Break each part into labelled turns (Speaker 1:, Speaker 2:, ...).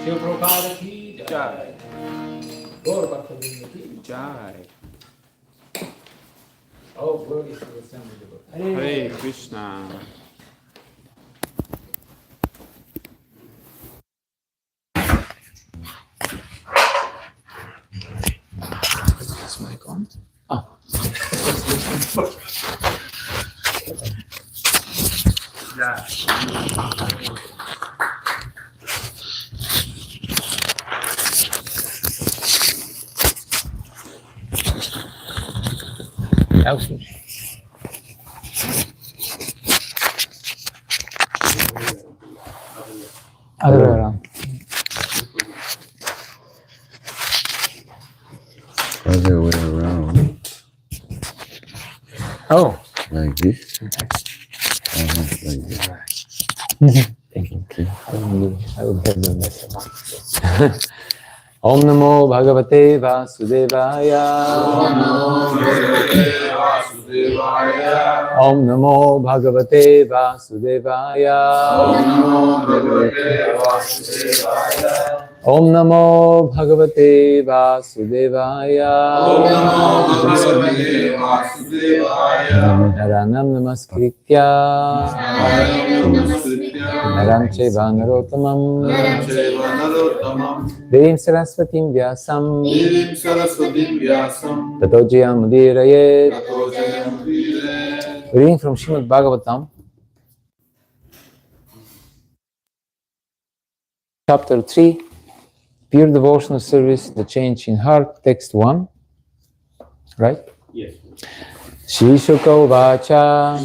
Speaker 1: Srila Prabhupada ki jai. Gaur Bhakta-vrinda ki jai. Oh, glories to the assembly.
Speaker 2: Hare Krishna.
Speaker 1: Is this mic on? Oh. Yeah. Other way around.
Speaker 3: Other way around.
Speaker 1: Oh.
Speaker 3: Like this? Like this.
Speaker 1: Thank you. Okay. I will get the message. Om Namo Bhagavate Vasudevaya. Om Namo Bhagavate Vasudevaya. Om Namo Bhagavate Vasudevaya. Naranam Namaskritya Naram Chaiva Narottamam Devim Saraswatim Vyasam Tato Jayam Udirayet. Reading from Srimad Bhagavatam, Chapter 3, Pure Devotional Service, The Change in Heart, Text 1, right?
Speaker 2: Yes.
Speaker 1: Shri Shuka Vacha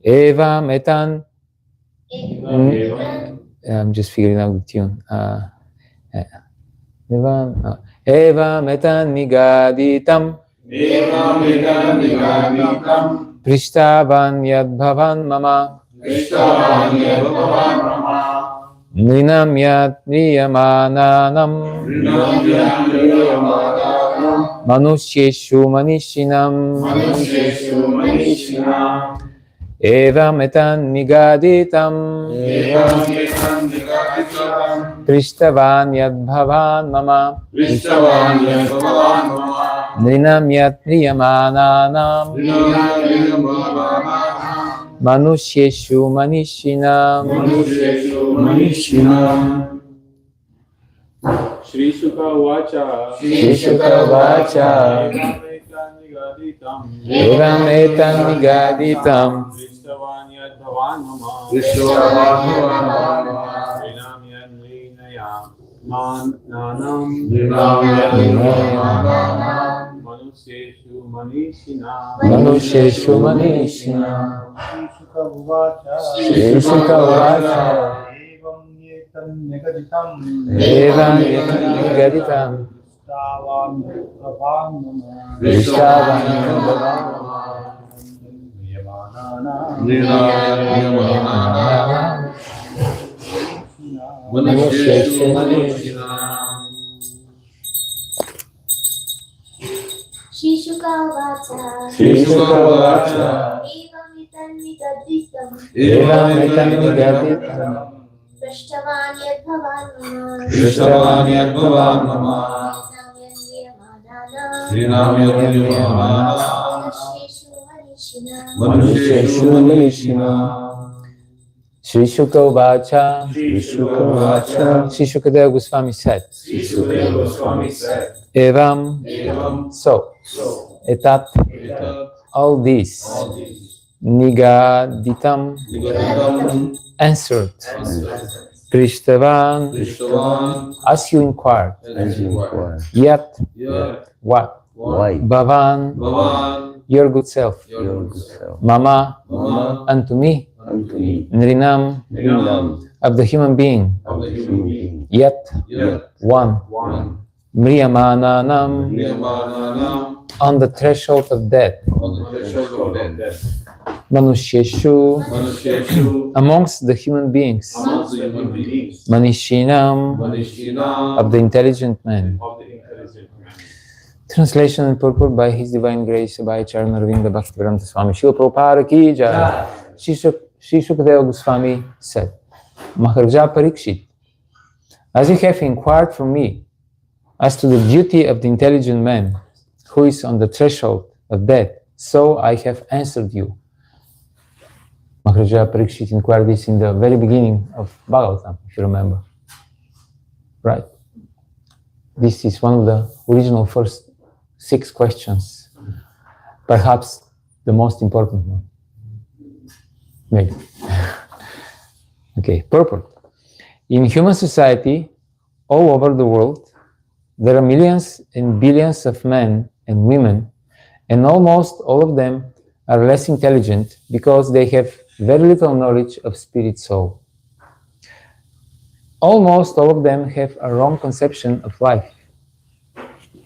Speaker 1: Eva Metan. I'm just figuring out the tune. Eva Metan Nigaditam Prishtavan Yad Bhavan Mama Ninam Yad Niyamananam Manusyeshu Manishinam Eva Metan Nigaditam Prishtavan Yad Bhavan Mama Nrinam Yat Niyamananam Manusyeshu Manishinam
Speaker 2: Shri Shuka Vacha.
Speaker 1: Shri Shuka Vacha Evam Etam Nigaditam
Speaker 2: Nanam Manusyeshu Manishina
Speaker 1: Manusheshu Manishina Shuka Vacha Evam Yetam Nigaditam Vishtavam Manusheshu Manishina
Speaker 4: Shishuka Vacha
Speaker 1: Evam Yetam Nigaditam
Speaker 4: Prashtavan Yadbhavan Mama
Speaker 1: Manusheshu Manishina Shri Shuka Vacha Shri Shukadeva Goswami said Evam so etat all this Nigaditam answered Prishtavan as you inquired Yet what
Speaker 3: Why?
Speaker 1: Bhavan your good self Mama unto me Nrinam of the human being Yet one Mriyamananam on the threshold of death Manusheshu amongst the human beings Manishinam of the intelligent man. Translation and purport by His Divine Grace by Charan Arvinda Bhaktivedanta Swami Srila Prabhupada ki jai. Sri Shukadeva Goswami said, Maharaja Parikshit, as you have inquired from me as to the duty of the intelligent man who is on the threshold of death, so I have answered you. Maharaja Parikshit inquired this in the very beginning of Bhagavatam, if you remember. Right. This is one of the original first 6 questions. Perhaps the most important one. Maybe. Okay, purport. In human society, all over the world, there are millions and billions of men and women, and almost all of them are less intelligent because they have very little knowledge of spirit soul. Almost all of them have a wrong conception of life,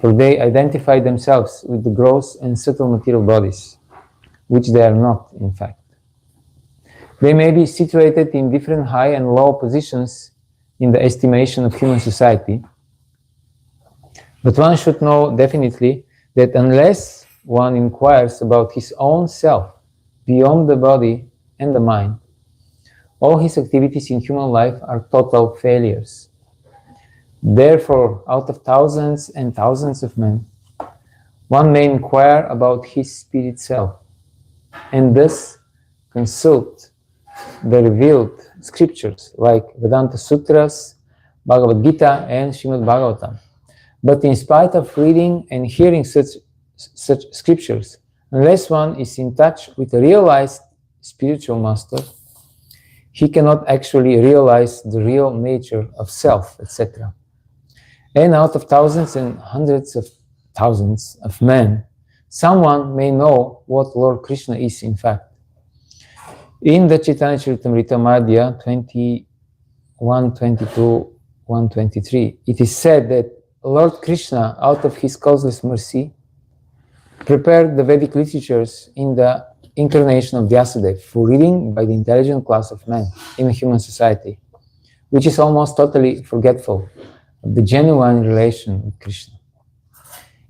Speaker 1: for they identify themselves with the gross and subtle material bodies, which they are not, in fact. They may be situated in different high and low positions in the estimation of human society, but one should know definitely that unless one inquires about his own self beyond the body and the mind, all his activities in human life are total failures. Therefore, out of thousands and thousands of men, one may inquire about his spirit self, and thus consult the revealed scriptures like Vedanta Sutras, Bhagavad Gita, and Srimad Bhagavatam. But in spite of reading and hearing such scriptures, unless one is in touch with a realized spiritual master, he cannot actually realize the real nature of self, etc. And out of thousands and hundreds of thousands of men, someone may know what Lord Krishna is in fact. In the Chaitanya Charitamrita Madhya 21, 22, 123, it is said that Lord Krishna, out of his causeless mercy, prepared the Vedic literatures in the incarnation of Vyasadeva for reading by the intelligent class of men in a human society, which is almost totally forgetful of the genuine relation with Krishna.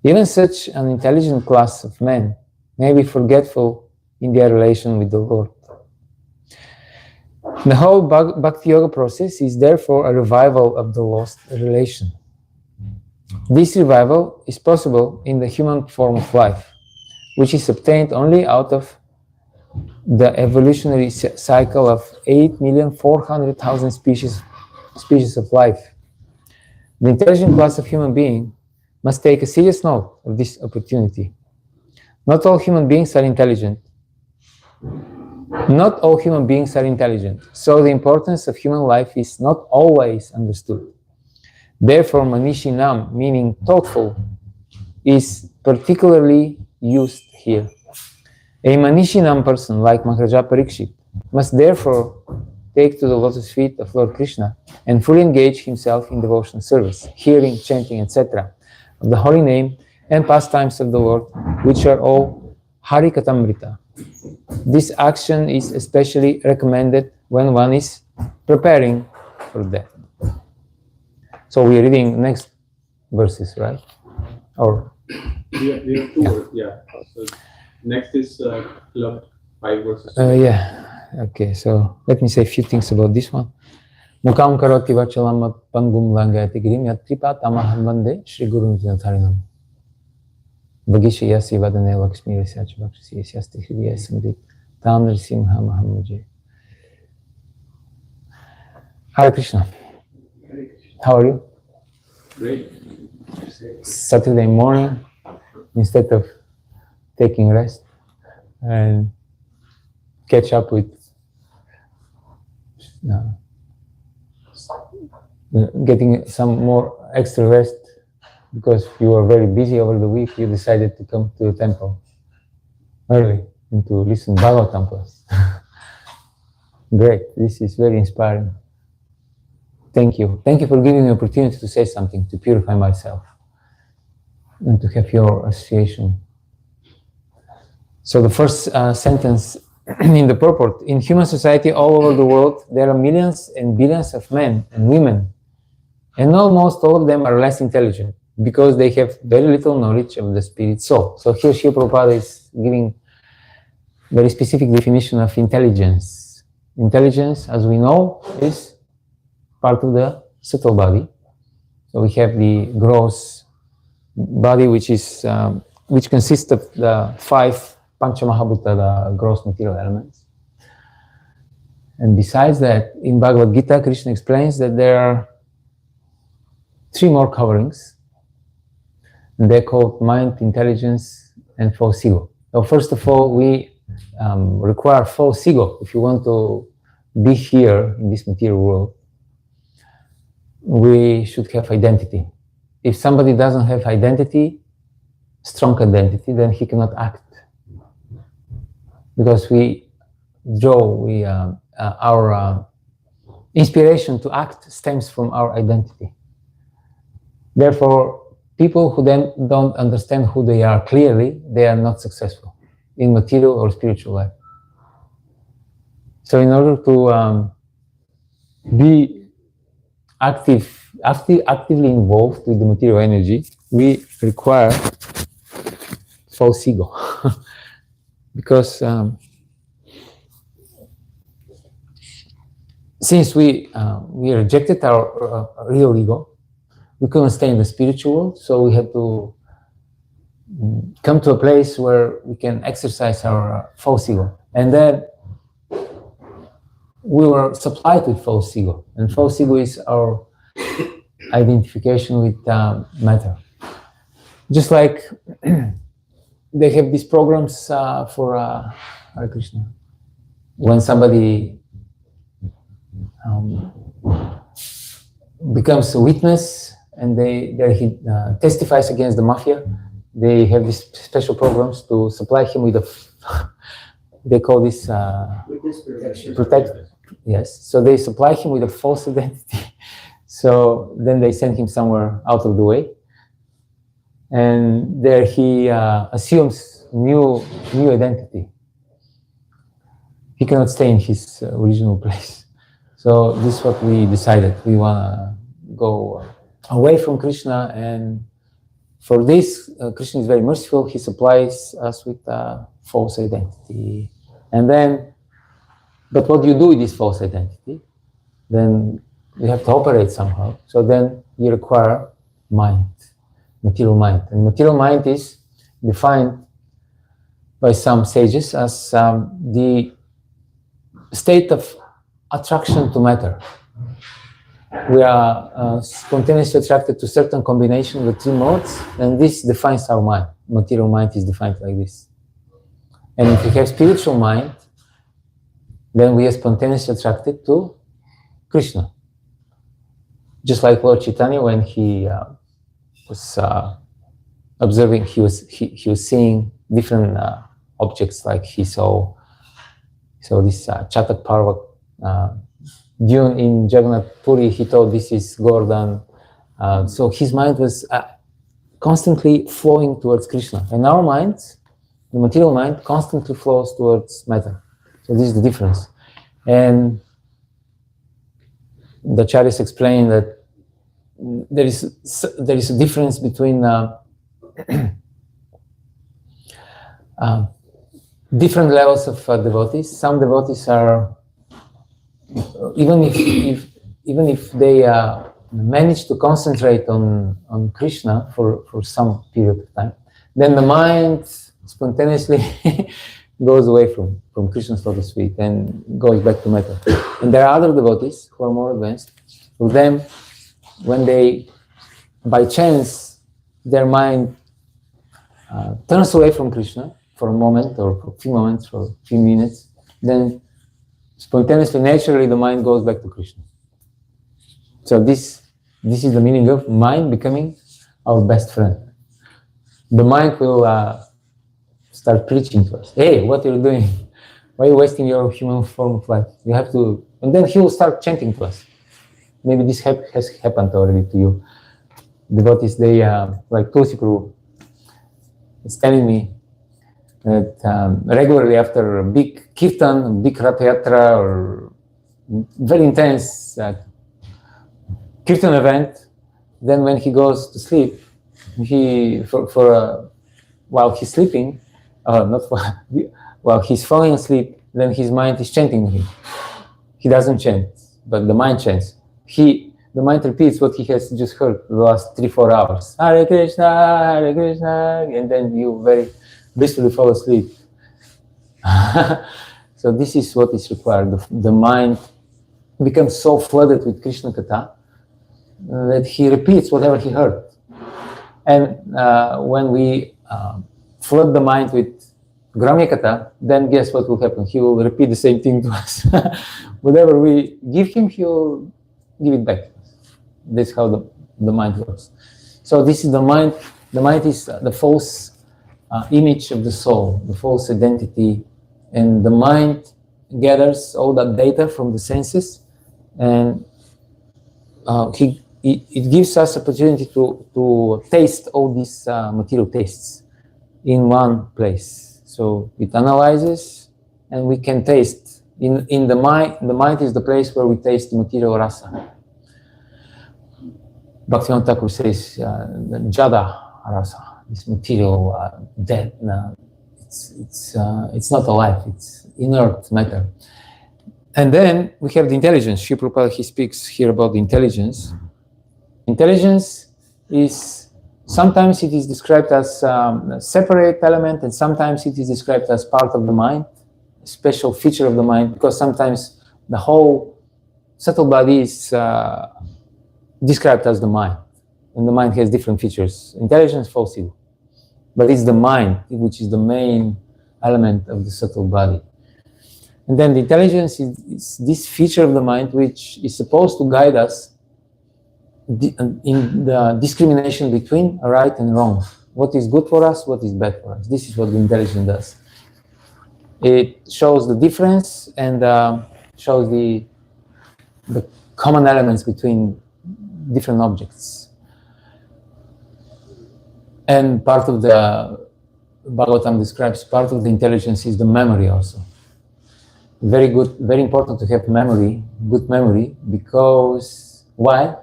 Speaker 1: Even such an intelligent class of men may be forgetful in their relation with the Lord. The whole Bhakti Yoga process is therefore a revival of the lost relation. This revival is possible in the human form of life, which is obtained only out of the evolutionary cycle of 8,400,000 species of life. The intelligent class of human being must take a serious note of this opportunity. Not all human beings are intelligent. Not all human beings are intelligent, so the importance of human life is not always understood. Therefore, Manishinam, meaning thoughtful, is particularly used here. A Manishinam person like Maharaja Parikshit must therefore take to the lotus feet of Lord Krishna and fully engage himself in devotional service, hearing, chanting, etc. of the holy name and pastimes of the Lord, which are all Harikatamrita. This action is especially recommended when one is preparing for death. So we're reading next verses, right? Or
Speaker 2: We have two words, yeah. So next is club 5 verses.
Speaker 1: yeah. Okay, so let me say a few things about this one. Mukam karoti vachalam pangum langayati grim yatripat amaham vande Shri Guru Nityanand Harinam. Bhagishya Sivadane Lakshmi Research Bhakshi Yasti Hriya Samrit Tam Nrisimha Mahamuje. Hare Krishna. How are you?
Speaker 2: Great.
Speaker 1: Saturday morning, instead of taking rest and catch up with getting some more extra rest because you were very busy over the week, you decided to come to the temple early and to listen to Bhagavatam class. Great, this is very inspiring. Thank you. Thank you for giving me the opportunity to say something, to purify myself and to have your association. So the first sentence in the purport: in human society all over the world, there are millions and billions of men and women, and almost all of them are less intelligent because they have very little knowledge of the spirit soul. So here Srila Prabhupada is giving very specific definition of intelligence. Intelligence, as we know, is part of the subtle body. So we have the gross body, which consists of the 5 Panchamahabhuta, the gross material elements. And besides that, in Bhagavad Gita, Krishna explains that there are 3 more coverings. And they're called mind, intelligence, and false ego. So first of all, we require false ego if you want to be here in this material world. We should have identity. If somebody doesn't have identity, strong identity, then he cannot act. Because our inspiration to act stems from our identity. Therefore, people who then don't understand who they are clearly, they are not successful in material or spiritual life. So in order to be actively involved with the material energy, we require false ego. Because since we rejected our real ego, we couldn't stay in the spiritual world, so we had to come to a place where we can exercise our false ego. And then we were supplied with false ego, and false ego is our identification with matter. Just like they have these programs for Hare Krishna. When somebody becomes a witness and he testifies against the mafia, they have these special programs to supply him with they call this protect. Yes, so they supply him with a false identity. So then they send him somewhere out of the way, and there he assumes new identity. He cannot stay in his original place. So this is what we decided. We want to go away from Krishna, and for this, Krishna is very merciful. He supplies us with false identity. And then, but what do you do with this false identity? Then you have to operate somehow. So then you require mind, material mind. And material mind is defined by some sages as the state of attraction to matter. We are spontaneously attracted to certain combination of the 3 modes, and this defines our mind. Material mind is defined like this. And if we have spiritual mind, then we are spontaneously attracted to Krishna. Just like Lord Chaitanya, when he was observing, he was seeing different objects. Like he saw this Chatak Parvat dune in Jagannath Puri. He thought this is Gordon. So his mind was constantly flowing towards Krishna. And our minds, the material mind, constantly flows towards matter. So this is the difference. And the Acharyas explain that there is a difference between different levels of devotees. Some devotees are, even if they manage to concentrate on Krishna for some period of time, then the mind spontaneously goes away from Krishna's lotus feet and goes back to matter. And there are other devotees who are more advanced. For them, when they, by chance, their mind turns away from Krishna for a moment or for a few moments, for a few minutes, then spontaneously, naturally, the mind goes back to Krishna. So this is the meaning of mind becoming our best friend. The mind will start preaching to us. Hey, what are you doing? Why are you wasting your human form of life? You have to, and then he will start chanting to us. Maybe this has happened already to you. Devotees, they, like Tulasi Prabhu, is telling me that regularly after a big kirtan, a big Rath Yatra, or very intense kirtan event, then when he goes to sleep, while he's sleeping, while he's falling asleep, then his mind is chanting him. He doesn't chant, but the mind chants. The mind repeats what he has just heard the last 3-4 hours. Hare Krishna, Hare Krishna, and then you very blissfully fall asleep. So this is what is required. The mind becomes so flooded with Krishna Katha that he repeats whatever he heard. And when we flood the mind with Gramya Katha, then guess what will happen? He will repeat the same thing to us. Whatever we give him, he will give it back to us. That's how the mind works. So this is the mind. The mind is the false image of the soul, the false identity. And the mind gathers all that data from the senses, and it gives us opportunity to taste all these material tastes in one place. So it analyzes, and we can taste. In the mind, the mind is the place where we taste the material rasa. Bhaktivinoda Thakur says, the jada rasa, this material dead. It's not alive. It's inert matter. And then we have the intelligence. Srila Prabhupada, he speaks here about the intelligence. Intelligence is, sometimes it is described as a separate element, and sometimes it is described as part of the mind, a special feature of the mind, because sometimes the whole subtle body is described as the mind, and the mind has different features. Intelligence falls in, but it's the mind which is the main element of the subtle body. And then the intelligence is this feature of the mind which is supposed to guide us in the discrimination between right and wrong. What is good for us, what is bad for us. This is what the intelligence does. It shows the difference and shows the common elements between different objects. And part of the Bhagavatam describes part of the intelligence is the memory also. Very good, very important to have memory, good memory, because why?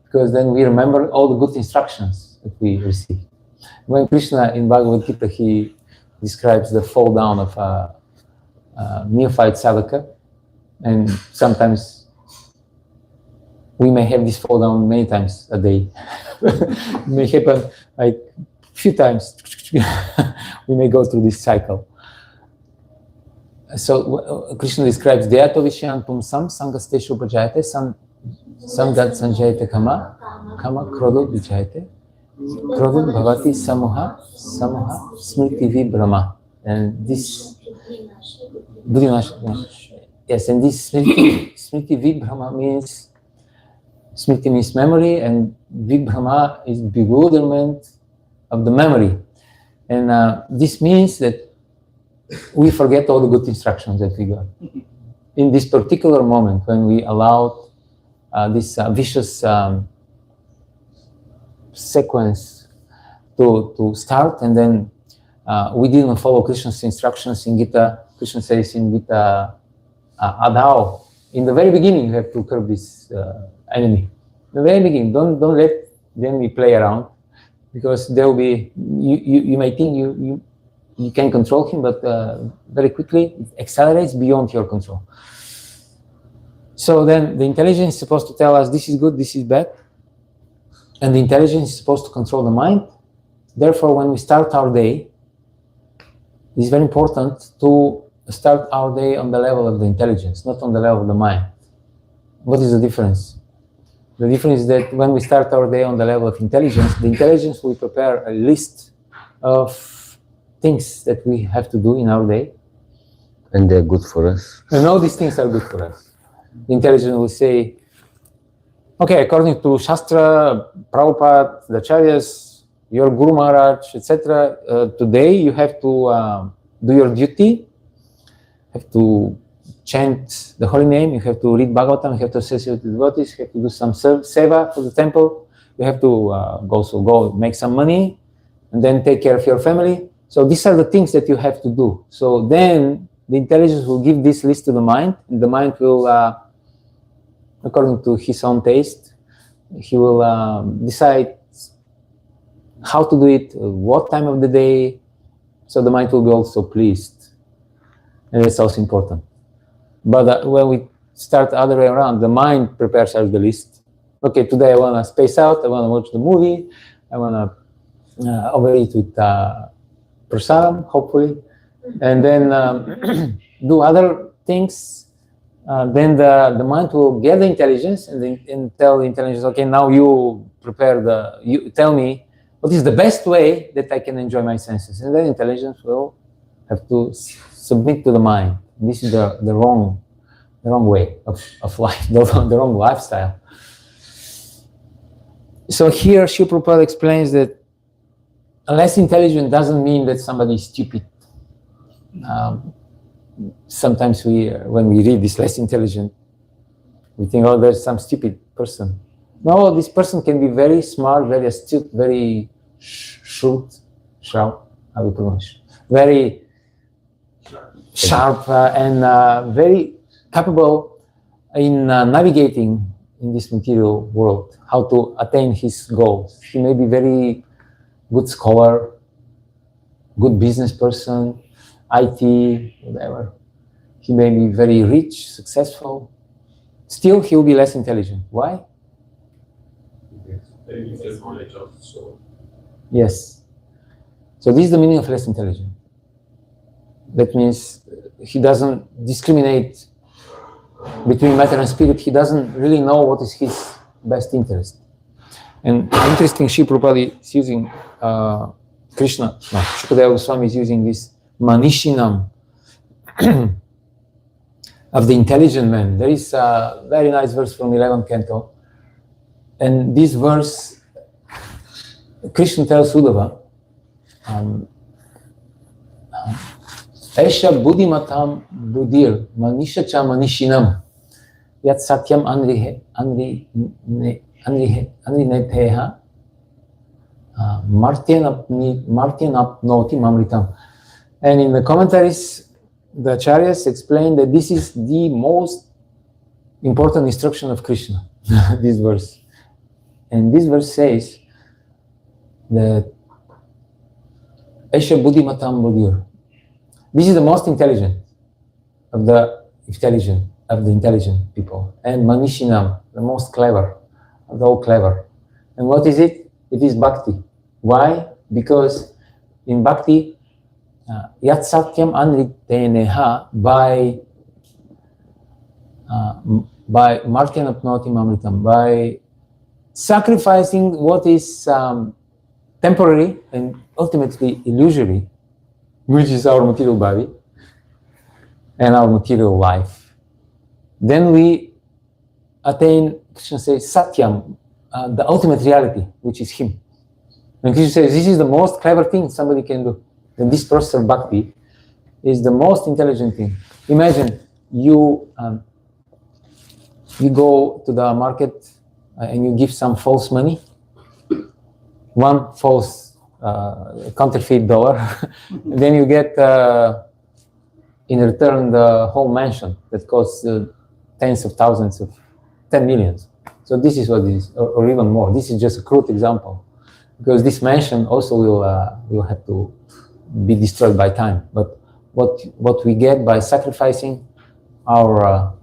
Speaker 1: Because then we remember all the good instructions that we receive. When Krishna in Bhagavad Gita, he describes the fall down of a neophyte sadhaka, and sometimes we may have this fall down many times a day. It may happen like a few times. We may go through this cycle. So Krishna describes Deyato Vishyan Pumsam Sangasteshu Bhajayate Sangat Sanjayate Kama Krodho Vijayate Krodho Bhavati Samoha Smriti Vibhrama. And this yes, and this Smriti Vibhrama means Smriti means memory, and Vibhrama is bewilderment of the memory. And this means that we forget all the good instructions that we got. In this particular moment, when we allowed this vicious sequence to start, and then we didn't follow Krishna's instructions in Gita. Krishna says in Gita, Adhao, in the very beginning you have to curb this enemy. In the very beginning, don't let the enemy play around, because there will be, you may think you can control him, but very quickly it accelerates beyond your control. So then the intelligence is supposed to tell us this is good, this is bad, and the intelligence is supposed to control the mind. Therefore, when we start our day, it's very important to start our day on the level of the intelligence, not on the level of the mind. What is the difference? The difference is that when we start our day on the level of intelligence, the intelligence will prepare a list of things that we have to do in our day.
Speaker 3: And they're good for us.
Speaker 1: And all these things are good for us. The intelligence will say, okay, according to Shastra, Prabhupada, the Acharyas, your Guru Maharaj, etc., today you have to do your duty, have to chant the holy name, you have to read Bhagavatam, you have to associate with devotees, you have to do some seva for the temple, you have to go make some money, and then take care of your family. So these are the things that you have to do. So then the intelligence will give this list to the mind, and the mind will, according to his own taste, he will decide how to do it, what time of the day, so the mind will be also pleased. And it's also important. But when we start the other way around, the mind prepares us the list. Okay, today I want to space out, I want to watch the movie, I want to overeat with prasadam, hopefully, and then do other things. Then the mind will get the intelligence and tell the intelligence, okay, now you you tell me what is the best way that I can enjoy my senses. And then intelligence will have to submit to the mind. This is the wrong way of life, the wrong lifestyle. So here, Srila Prabhupada explains that less intelligent doesn't mean that somebody is stupid. Sometimes when we read this less intelligent, we think, oh, there's some stupid person. No, this person can be very smart, very astute, very shrewd, how do you pronounce? Very sharp and very capable in navigating in this material world, how to attain his goals. He may be very good scholar, good business person, IT, whatever. He may be very rich, successful. Still, he will be less intelligent. Why? Yes. So this is the meaning of less intelligent. That means he doesn't discriminate between matter and spirit. He doesn't really know what is his best interest. And interesting, Srila Prabhupada is using Shukadeva Goswami is using this manishinam of the intelligent man. There is a very nice verse from 11th canto. And this verse, Krishna tells Uddhava, Esha buddhimatam buddhir manisha cha manishinam yat satyam anrineteha martyanapnoti mamritam. And in the commentaries, the Acharyas explain that this is the most important instruction of Krishna, this verse. And this verse says that Esha buddhimatam buddhir. This is the most intelligent of the intelligent people. And manishinam, the most clever of the all clever. And what is it? It is bhakti. Why? Because in bhakti, yat satyam anriteneha, by martyanapnoti mamritam, by sacrificing what is temporary and ultimately illusory, which is our material body and our material life, then we attain Krishna says Satyam, the ultimate reality, which is him. And Krishna says this is the most clever thing somebody can do. And this process of bhakti is the most intelligent thing. Imagine you go to the market and you give some false money, one false counterfeit dollar, and then you get in return the whole mansion that costs tens of thousands of 10 millions. So this is what it is, or even more. This is just a crude example, because this mansion also will have to be destroyed by time. But what we get by sacrificing our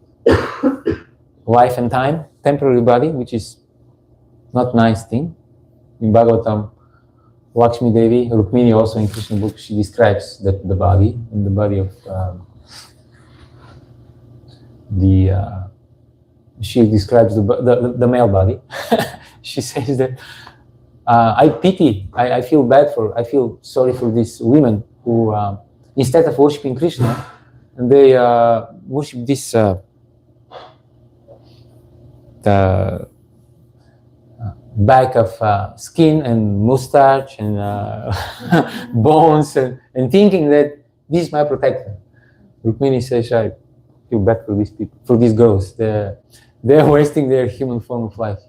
Speaker 1: life and time, temporary body, which is not a nice thing. In Bhagavatam, Lakshmi Devi, Rukmini also in Krishna book, she describes the body, and the body of she describes the male body. She says that I feel sorry for these women who instead of worshipping Krishna, and they worship this the back of skin and mustache and bones and thinking that this is my protector. Rukmini says, I feel bad for these people, for these girls. They're wasting their human form of life.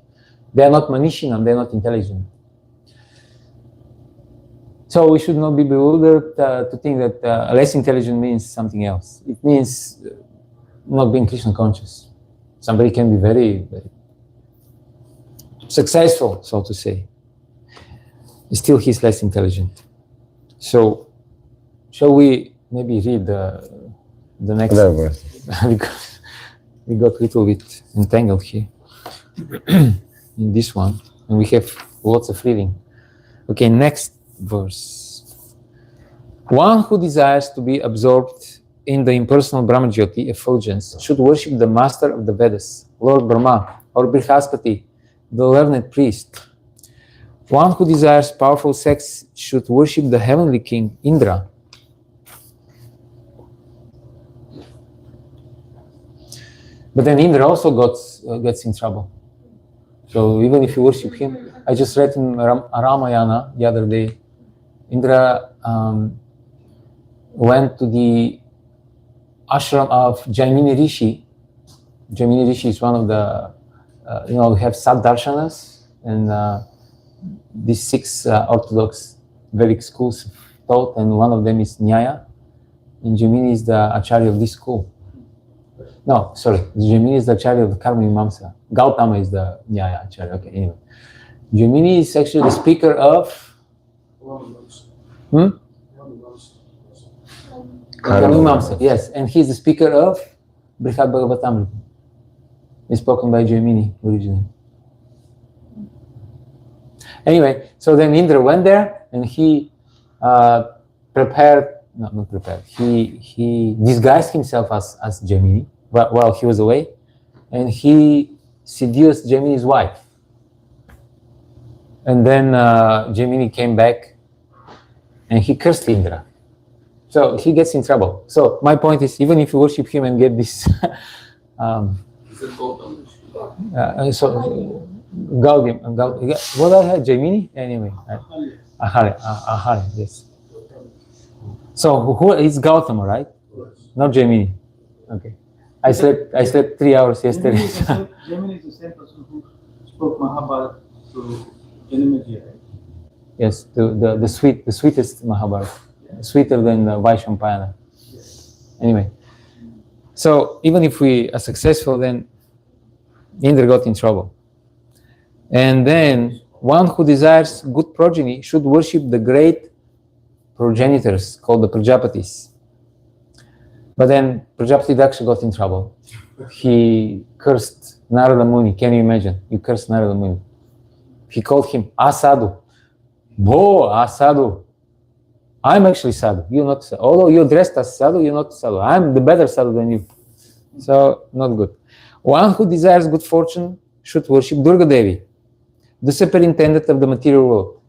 Speaker 1: They are not manishinam, they are not intelligent. So we should not be bewildered to think that less intelligent means something else. It means not being Krishna conscious. Somebody can be very, very successful, so to say. Still, he's less intelligent. So, shall we maybe read the next
Speaker 3: verse?
Speaker 1: Because we got a little bit entangled here in this one, and we have lots of reading. Okay, next verse. One who desires to be absorbed in the impersonal Brahmajyoti effulgence should worship the master of the Vedas, Lord Brahma, or Brihaspati, the learned priest. One who desires powerful sex should worship the heavenly king, Indra. But then Indra also gets in trouble. So even if you worship him, I just read in Ramayana the other day, Indra went to the ashram of Jaimini Rishi. Jaimini Rishi is one of the, we have Saddarshanas, and these 6 orthodox Vedic schools of thought, and one of them is Nyaya, and Jaimini is the Acharya of this school. No, sorry, Jaimini is the Acharya of the Karma Mimamsa. Gautama is the Nyaya Acharya. Okay, anyway. Jaimini is actually the speaker of Karma Mimamsa, yes, and he's the speaker of Brihad Bhagavatamrita. It's spoken by Jaimini originally. Anyway, so then Indra went there and he he disguised himself as Jaimini while he was away, and he seduced Jaimini's wife. And then Jaimini came back and he cursed Indra. So he gets in trouble. So my point is, even if you worship him and get this so Gaudium, what I had, Jaimini? Anyway, Ahare, yes. So who is Gautama, right? Not Jaimini. Okay. I slept 3 hours yesterday.
Speaker 5: Jaimini is the same person who spoke Mahabharata to Janamaji, right?
Speaker 1: Yes, the sweetest Mahabharata, sweeter than the Vaishampayana. Anyway, so even if we are successful, then Indra got in trouble. And then one who desires good progeny should worship the great progenitors called the Prajapatis. But then Prajapati Daksha got in trouble. He cursed Narada Muni. Can you imagine? You cursed Narada Muni. He called him Asadu. Bo, Asadu. I'm actually Sadhu. You're not Sadhu. Although you're dressed as Sadhu, you're not Sadhu. I'm the better Sadhu than you. So, not good. One who desires good fortune should worship Durga Devi, the superintendent of the material world.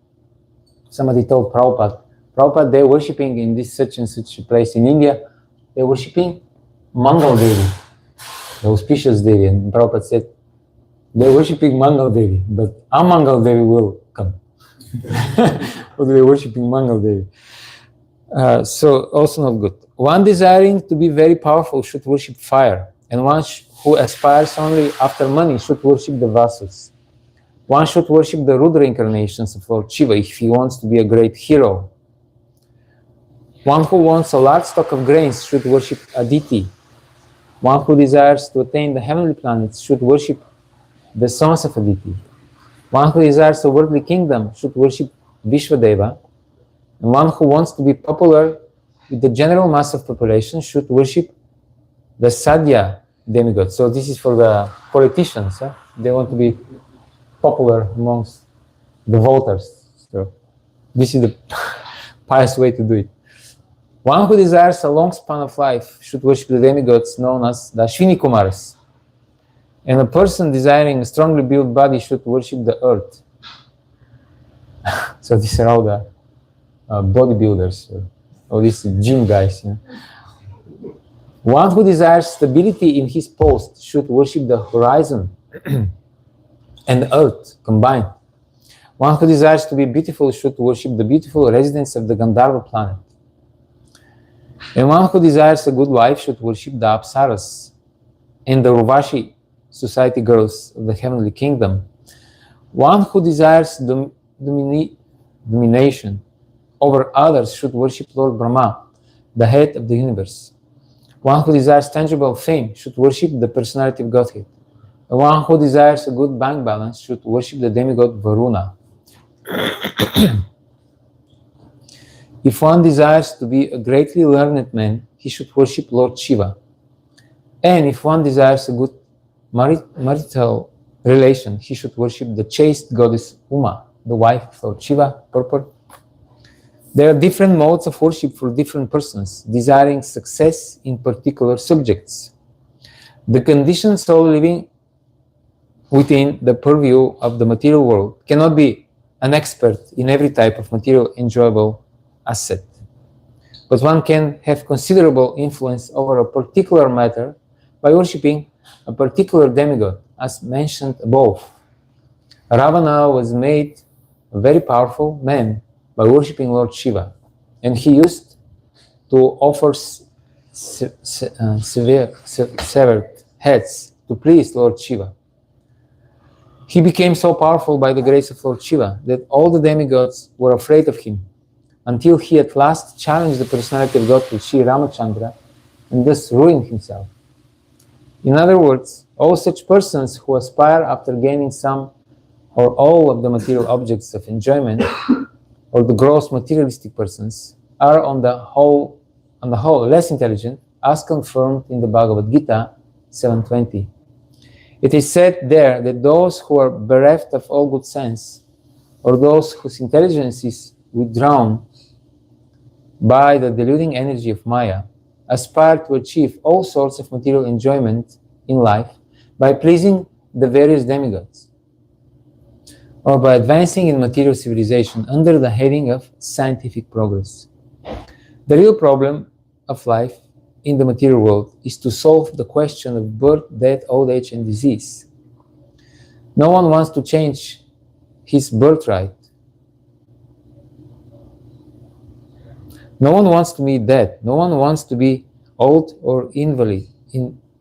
Speaker 1: Somebody told Prabhupada, they're worshipping in this such and such place in India, they're worshipping Mangal Devi, the auspicious Devi. And Prabhupada said, They're worshipping Mangal Devi, but Amangal Devi will come. But they're worshipping Mangal Devi. So also not good. One desiring to be very powerful should worship fire, and one who aspires only after money should worship the Vasus. One should worship the Rudra incarnations of Lord Shiva if he wants to be a great hero. One who wants a large stock of grains should worship Aditi. One who desires to attain the heavenly planets should worship the sons of Aditi. One who desires a worldly kingdom should worship Vishwadeva. And one who wants to be popular with the general mass of population should worship the Sadhya demigod. So this is for the politicians. They want to be popular amongst the voters. So this is the pious way to do it. One who desires a long span of life should worship the demigods known as the Ashwini Kumaras. And a person desiring a strongly built body should worship the earth. So these are all the bodybuilders, or these gym guys. One who desires stability in his post should worship the horizon and the earth combined. One who desires to be beautiful should worship the beautiful residents of the Gandharva planet. And one who desires a good wife should worship the Apsaras and the Urvashi society girls of the heavenly kingdom. One who desires domination over others should worship Lord Brahma, the head of the universe. One who desires tangible fame should worship the personality of Godhead. And one who desires a good bank balance should worship the demigod Varuna. If one desires to be a greatly learned man, he should worship Lord Shiva. And if one desires a good marital relation, he should worship the chaste goddess Uma, the wife of Lord Shiva, purport. There are different modes of worship for different persons, desiring success in particular subjects. The conditioned soul living within the purview of the material world cannot be an expert in every type of material enjoyable asset. But one can have considerable influence over a particular matter by worshipping a particular demigod, as mentioned above. Ravana was made a very powerful man by worshipping Lord Shiva, and he used to offer severed heads to please Lord Shiva. He became so powerful by the grace of Lord Shiva that all the demigods were afraid of him, until he at last challenged the personality of Godhead, Sri Ramachandra, and thus ruined himself. In other words, all such persons who aspire after gaining some or all of the material objects of enjoyment, or the gross materialistic persons, are on the whole less intelligent, as confirmed in the Bhagavad Gita 7:20. It is said there that those who are bereft of all good sense, or those whose intelligence is withdrawn by the deluding energy of Maya, aspire to achieve all sorts of material enjoyment in life by pleasing the various demigods, or by advancing in material civilization under the heading of scientific progress. The real problem of life in the material world is to solve the question of birth, death, old age, and disease. No one wants to change his birthright. No one wants to be dead. No one wants to be old or invalid.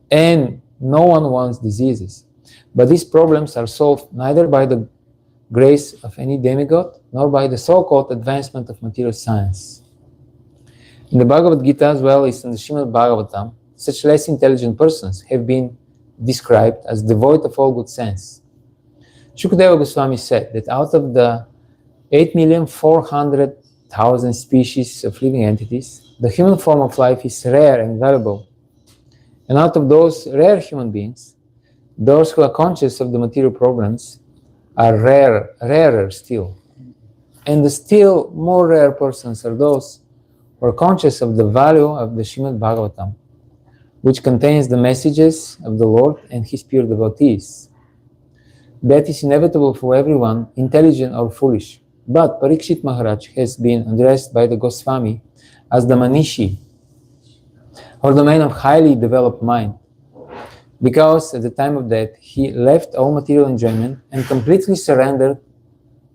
Speaker 1: And no one wants diseases. But these problems are solved neither by the grace of any demigod, nor by the so-called advancement of material science. In the Bhagavad Gita as well as in the Srimad Bhagavatam, such less intelligent persons have been described as devoid of all good sense. Shukadeva Goswami said that out of the 8,400,000 species of living entities, the human form of life is rare and valuable. And out of those rare human beings, those who are conscious of the material problems are rarer still. And the still more rare persons are those who are conscious of the value of the Srimad Bhagavatam, which contains the messages of the Lord and His pure devotees. That is inevitable for everyone, intelligent or foolish. But Parikshit Maharaj has been addressed by the Goswami as the Manishi, or the man of highly developed mind. because at the time of death he left all material enjoyment and completely surrendered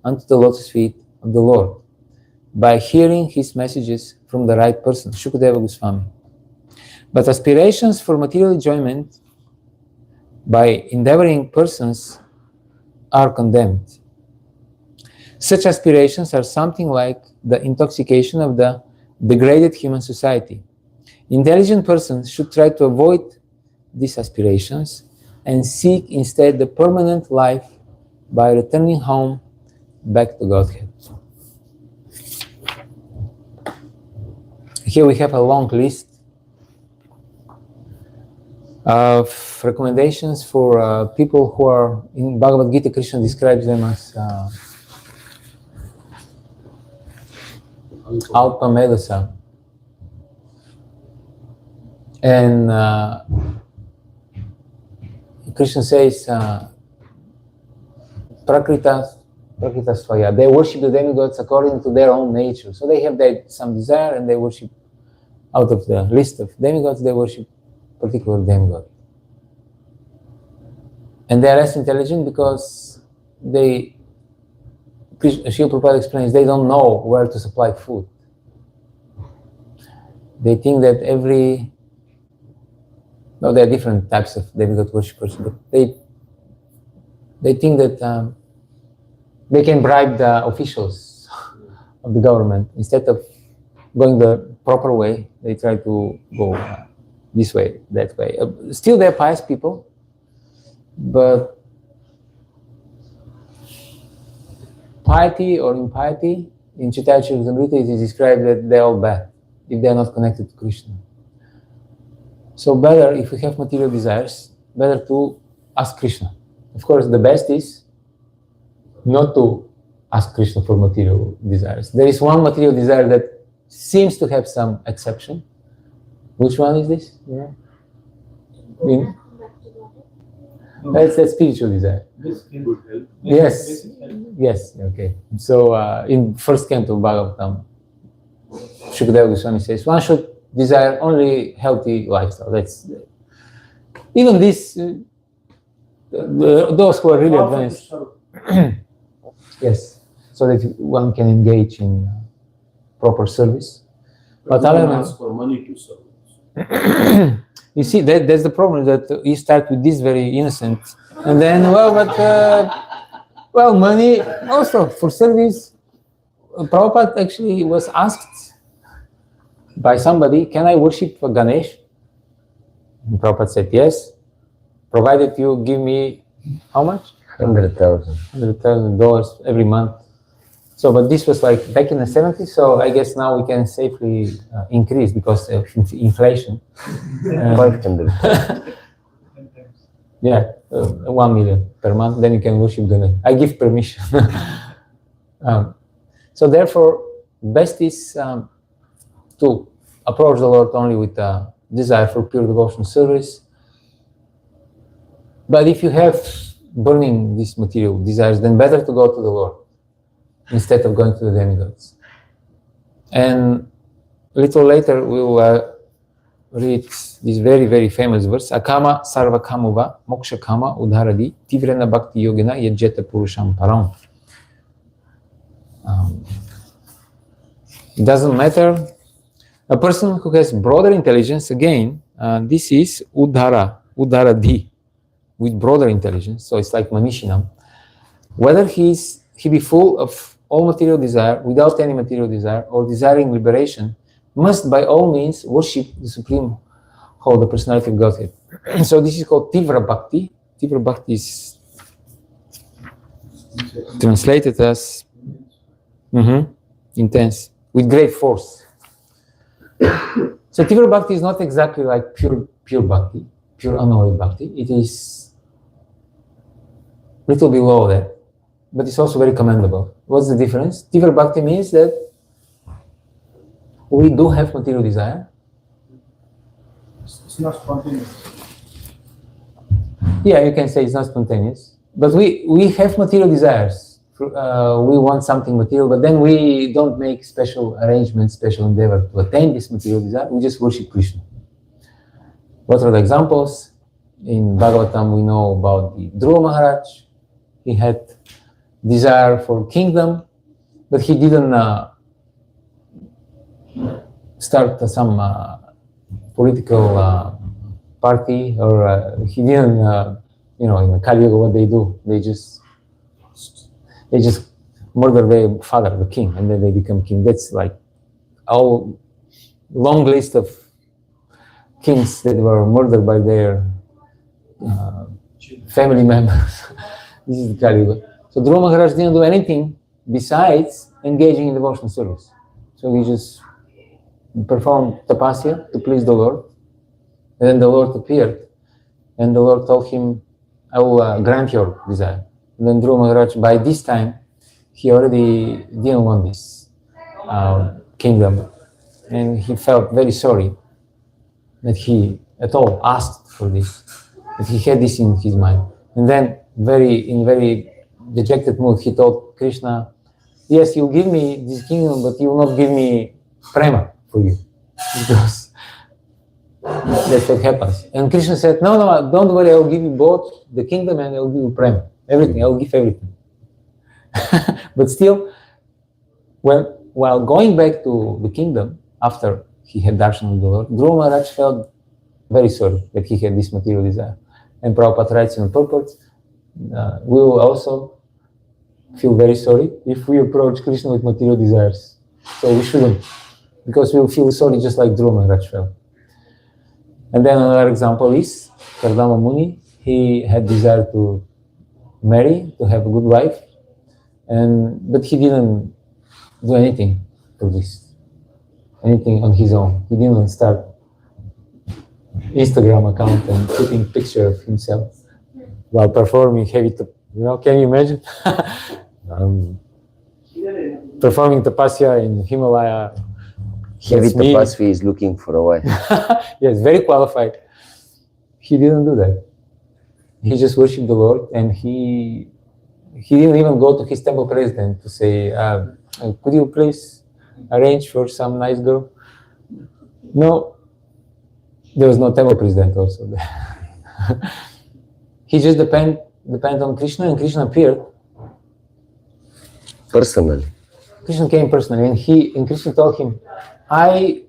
Speaker 1: unto the lotus feet of the Lord by hearing his messages from the right person, Shukadeva Goswami. But aspirations for material enjoyment by endeavoring persons are condemned. Such aspirations are something like the intoxication of the degraded human society. Intelligent persons should try to avoid these aspirations and seek instead the permanent life by returning home back to Godhead. Here we have a long list of recommendations for people who are, in Bhagavad Gita, Krishna describes them as Alpa Medasa. And Krishna says, Prakritasvaya. They worship the demigods according to their own nature. So they have some desire and they worship, out of the list of demigods, they worship particular demigod. And they are less intelligent because Srila Prabhupada explains, they don't know where to supply food. They think that there are different types of demigod worshippers, but they think that they can bribe the officials of the government. Instead of going the proper way, they try to go this way, that way. Still, they're pious people, but piety or impiety in Chaitanya Charitamrita it is described that they're all bad if they're not connected to Krishna. So better, if we have material desires, better to ask Krishna. Of course, the best is not to ask Krishna for material desires. There is one material desire that seems to have some exception. Which one is this? Yeah. That's a spiritual desire.
Speaker 2: Good health.
Speaker 1: Yes. Yes. Okay. So in first canto of Bhagavatam, Shukadeva Goswami says one should desire only healthy lifestyle. That's even this. Those who are really advanced. Yes. So that one can engage in proper service. But
Speaker 2: ask for money to serve.
Speaker 1: You see, that's the problem, that you start with this very innocent, and then, money also for service. Prabhupada actually was asked by somebody, can I worship Ganesh? And Prabhupada said, yes, provided you give me how much? $100,000 every month. So, but this was like back in the 70s, so I guess now we can safely increase because of inflation.
Speaker 3: 500.
Speaker 1: Yeah, 1 million per month, then you can worship Ganesh. I give permission. So therefore, best is to approach the Lord only with a desire for pure devotional service. But if you have burning these material desires, then better to go to the Lord instead of going to the demigods. And a little later we will read this very, very famous verse, Akama sarva kamuva moksha kama udharadi tivrena bhakti yogina yajeta purusham param. It doesn't matter. A person who has broader intelligence, again, this is udharadi, with broader intelligence, so it's like manishinam. Whether he be full of all material desire, without any material desire, or desiring liberation, must by all means worship the Supreme Whole, the Personality of Godhead. So this is called Tivra Bhakti. Tivra Bhakti is translated as intense, with great force. So Tivra Bhakti is not exactly like pure Bhakti, pure unalloyed Bhakti. It is little below that, but it's also very commendable. What's the difference? Tivra Bhakti means that we do have material desire.
Speaker 5: It's not spontaneous.
Speaker 1: Yeah, you can say it's not spontaneous, but we have material desires. We want something material, but then we don't make special arrangements, special endeavor to attain this material desire. We just worship Krishna. What are the examples? in Bhagavatam we know about the Dhruva Maharaj. He had desire for kingdom, but he didn't start some political party, or he didn't, in the Kali Yuga, what they do, they just murder their father, the king, and then they become king. That's like a long list of kings that were murdered by their family members. This is the Kali Yuga. So Dhruva Maharaj didn't do anything besides engaging in devotional service. So he just performed tapasya to please the Lord. And then the Lord appeared, and the Lord told him, I will grant your desire. And then Dhruva Maharaj, by this time, he already didn't want this kingdom. And he felt very sorry that he at all asked for this, that he had this in his mind. And then, in very dejected mood, he told Krishna, yes, you give me this kingdom, but you will not give me prema for you. Because that's what happens. And Krishna said, no, don't worry, I will give you both the kingdom and I will give you prema. Everything, I will give everything. But still, while going back to the kingdom, after he had darshan with the Lord, Dhruva Maharaj felt very sorry that he had this material desire. And Prabhupada writes in the purport, we will also feel very sorry if we approach Krishna with material desires. So we shouldn't, because we will feel sorry just like Dhruva Maharaj felt. And then another example is Kardama Muni. He had desire to marry, to have a good wife, but he didn't do anything for this, anything on his own. He didn't start Instagram account and putting picture of himself while performing heavy, can you imagine? Performing tapasya in Himalaya.
Speaker 3: Heavy tapasya is looking for a wife.
Speaker 1: Yes, very qualified. He didn't do that. He just worshipped the Lord, and he didn't even go to his temple president to say, could you please arrange for some nice girl? No, there was no temple president also there. He just depend on Krishna, and Krishna appeared.
Speaker 3: Personally.
Speaker 1: Krishna came personally, and Krishna told him, I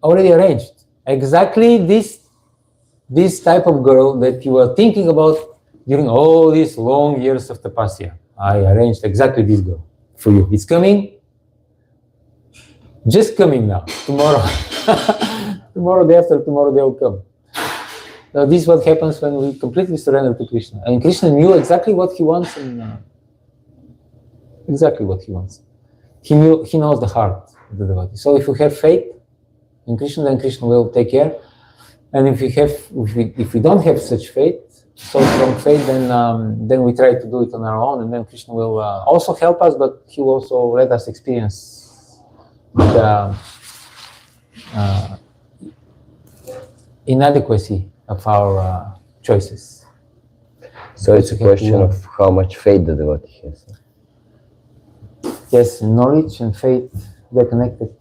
Speaker 1: already arranged exactly this type of girl that you were thinking about during all these long years of tapasya. I arranged exactly this girl for you. It's coming, just coming now, tomorrow. Tomorrow, day after tomorrow, they will come. Now, this is what happens when we completely surrender to Krishna. And Krishna knew exactly what he wants, and exactly what he wants. He knows the heart of the devotee. So if we have faith in Krishna, then Krishna will take care. And if we don't have such faith, so strong faith, then we try to do it on our own, and then Krishna will also help us, but he will also let us experience the inadequacy of our choices.
Speaker 3: So it's a question of how much faith the devotee has.
Speaker 1: Yes, knowledge and faith, they're connected.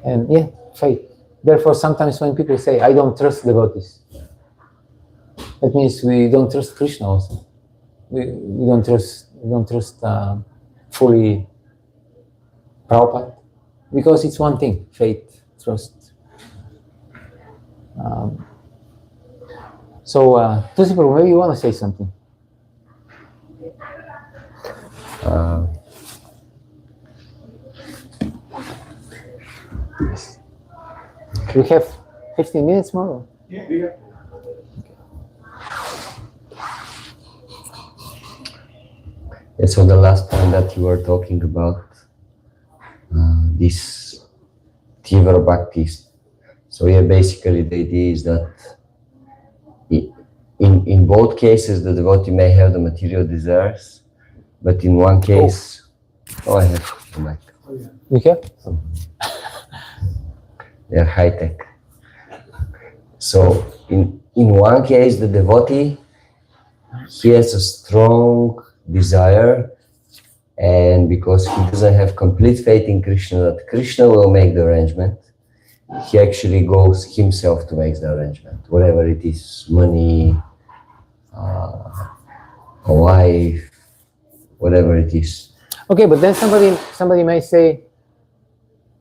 Speaker 1: And faith. Therefore, sometimes when people say, I don't trust devotees, that means we don't trust Krishna also. We don't trust fully Prabhupada, because it's one thing, faith, trust. Tulasi Prabhu, maybe you want to say something. We have 15 minutes more.
Speaker 5: Yeah.
Speaker 3: So the last point that you were talking about, this Tivra Bhakti. So basically the idea is that in both cases the devotee may have the material desires, but in one case, I have the mic.
Speaker 1: You have?
Speaker 3: They're high tech. So in one case, the devotee, he has a strong desire, and because he doesn't have complete faith in Krishna, that Krishna will make the arrangement, he actually goes himself to make the arrangement, whatever it is, money, a wife, whatever it is.
Speaker 1: Okay, but then somebody may say,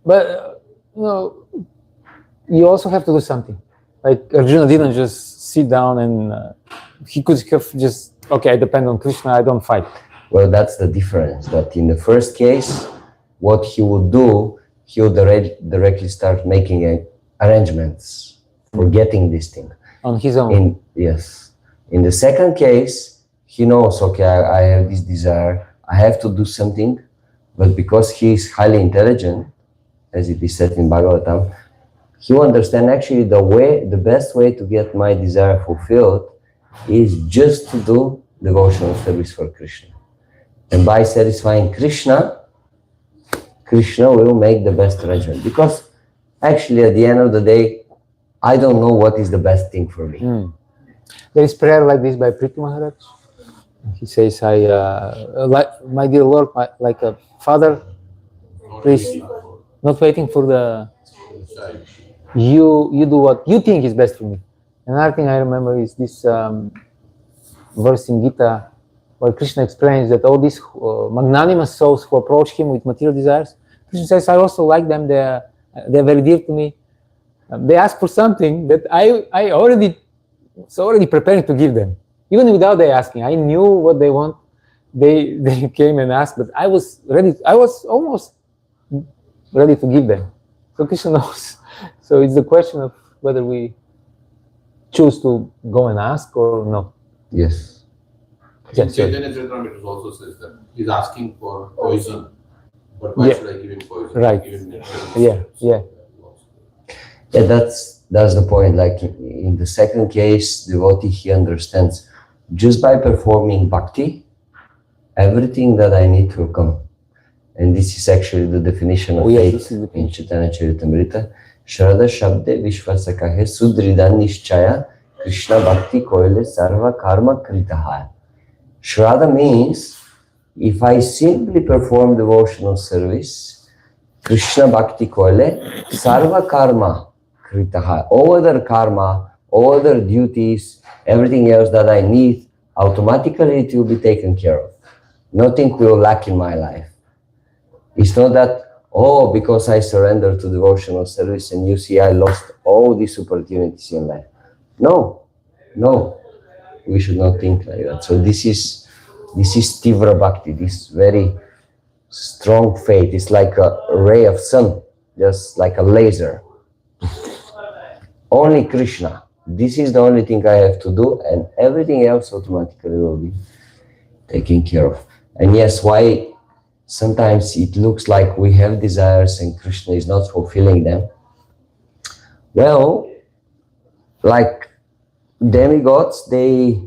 Speaker 1: but you also have to do something. Like Arjuna didn't just sit down and he could have just, okay, I depend on Krishna, I don't fight.
Speaker 3: Well, that's the difference. That in the first case, what he would do, he would directly start making arrangements for getting this thing.
Speaker 1: On his own.
Speaker 3: Yes. In the second case, he knows, okay, I have this desire, I have to do something, but because he is highly intelligent, as it is said in Bhagavatam, he will understand actually the best way to get my desire fulfilled is just to do devotional service for Krishna. And by satisfying Krishna, Krishna will make the best arrangement. Because actually at the end of the day, I don't know what is the best thing for me.
Speaker 1: There is prayer like this by Priti Maharaj. He says, my dear Lord, like a father, please, not waiting for the, you do what you think is best for me. Another thing I remember is this verse in Gita where Krishna explains that all these magnanimous souls who approach him with material desires, Krishna says, I also like them, they're very dear to me. They ask for something that I already preparing to give them. Even without they asking, I knew what they want. They came and asked, but I was ready. I was almost ready to give them. So Krishna knows. So it's the question of whether we choose to go and ask or no.
Speaker 3: Yes.
Speaker 1: Yes,
Speaker 6: Chaitanya Charitamrita it also says that he's asking for poison, but why should I give him poison?
Speaker 1: Right.
Speaker 6: Give him
Speaker 1: Yeah.
Speaker 3: Yeah, that's the point. Like in the second case, devotee, he understands just by performing bhakti, everything that I need will come. And this is actually the definition of faith in Chaitanya Charitamrita. Shraddha Shabde Vishvasakahe Sudridan Nishchaya Krishna Bhakti Koile Sarva Karma Kritahaya. Shraddha means if I simply perform devotional service, Krishna Bhakti Koile Sarva Karma Kritahaya. All other karma, all other duties, everything else that I need, automatically it will be taken care of. Nothing will lack in my life. It's not that, oh, because I surrendered to devotional service and you see I lost all these opportunities in life. No, we should not think like that. So this is Tivra Bhakti, this very strong faith. It's like a ray of sun, just like a laser. Only Krishna. This is the only thing I have to do, and everything else automatically will be taken care of. And yes, why sometimes it looks like we have desires and Krishna is not fulfilling them. Well, like demigods, they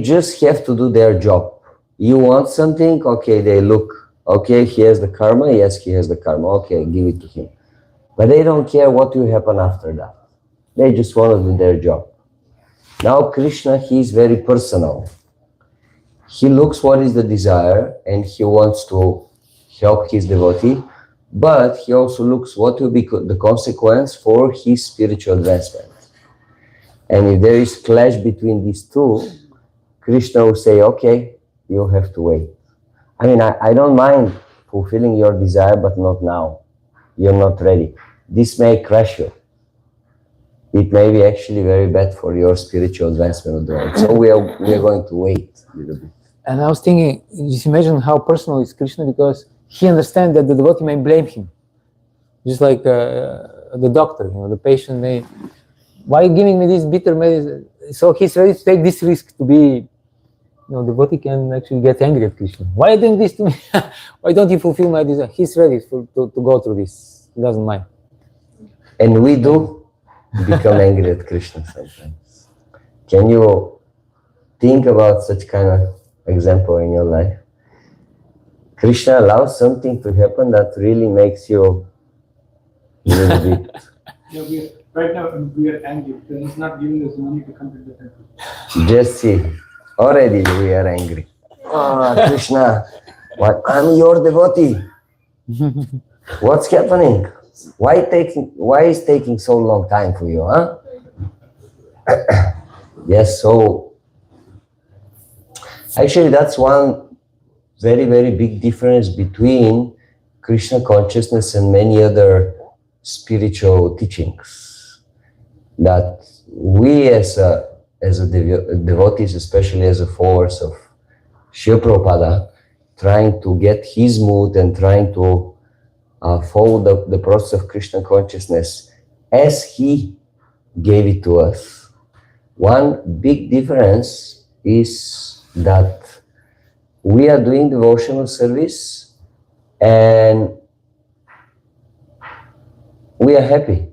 Speaker 3: just have to do their job. You want something, okay, they look, okay, he has the karma, yes, he has the karma, okay, give it to him. But they don't care what will happen after that. They just want to do their job. Now Krishna, he is very personal. He looks what is the desire and he wants to help his devotee, but he also looks what will be the consequence for his spiritual advancement. And if there is clash between these two, Krishna will say, okay, you have to wait. I mean, I don't mind fulfilling your desire, but not now. You're not ready. This may crash you. It may be actually very bad for your spiritual advancement of the world. So we are going to wait a little bit.
Speaker 1: And I was thinking, just imagine how personal is Krishna, because he understands that the devotee may blame him. Just like the doctor, the patient may, why are you giving me this bitter medicine? So he's ready to take this risk to be, the devotee can actually get angry at Krishna. Why are you doing this to me? Why don't you fulfill my desire? He's ready to go through this. He doesn't mind.
Speaker 3: And we do become angry at Krishna sometimes. Can you think about such kind of example in your life? Krishna allows something to happen that really makes you a little bit.
Speaker 5: Yeah, right now we are angry because he's not giving us money to come to the temple.
Speaker 3: Just see, already we are angry. Oh, Krishna, what? I'm your devotee. What's happening? Why is taking so long time for you, huh? Yes, so actually that's one very, very big difference between Krishna consciousness and many other spiritual teachings. That we as devotees, especially as a followers of Srila Prabhupada, trying to get his mood and trying to follow the process of Krishna consciousness as he gave it to us. One big difference is that we are doing devotional service and we are happy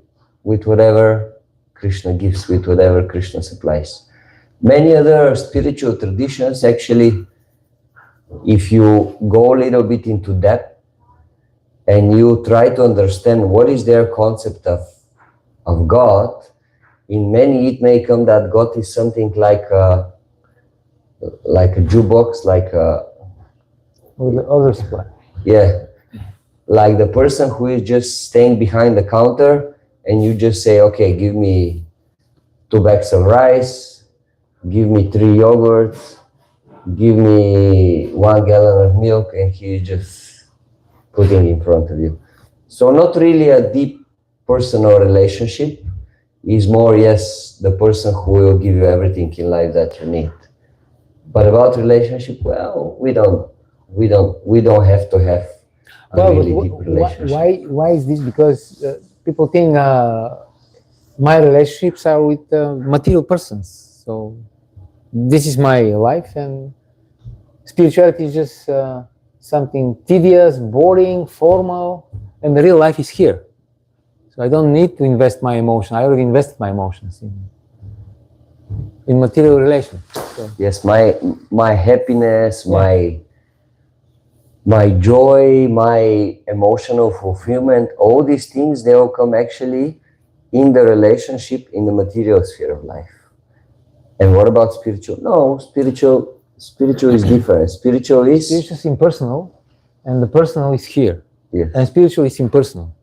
Speaker 3: with whatever Krishna gives, with whatever Krishna supplies. Many other spiritual traditions, actually, if you go a little bit into depth and you try to understand what is their concept of God, in many it may come that God is something like a jukebox,
Speaker 1: With the other supply.
Speaker 3: yeah, like the person who is just staying behind the counter and you just say, okay, give me 2 bags of rice, give me 3 yogurts, give me 1 gallon of milk, and he just putting in front of you. So not really a deep personal relationship. Is more, yes, the person who will give you everything in life that you need. But about relationship, well, we don't have to have a really deep relationship.
Speaker 1: Why is this? Because people think my relationships are with material persons. So this is my life, and spirituality is just something tedious, boring, formal, and the real life is here. So I don't need to invest my emotion. I already invested my emotions in material relations. So.
Speaker 3: Yes, my happiness, my joy, my emotional fulfillment, all these things, they all come actually in the relationship, in the material sphere of life. And what about spiritual? No, spiritual is different. Spiritual is
Speaker 1: impersonal, and the personal is here.
Speaker 3: Yes.
Speaker 1: And spiritual is impersonal.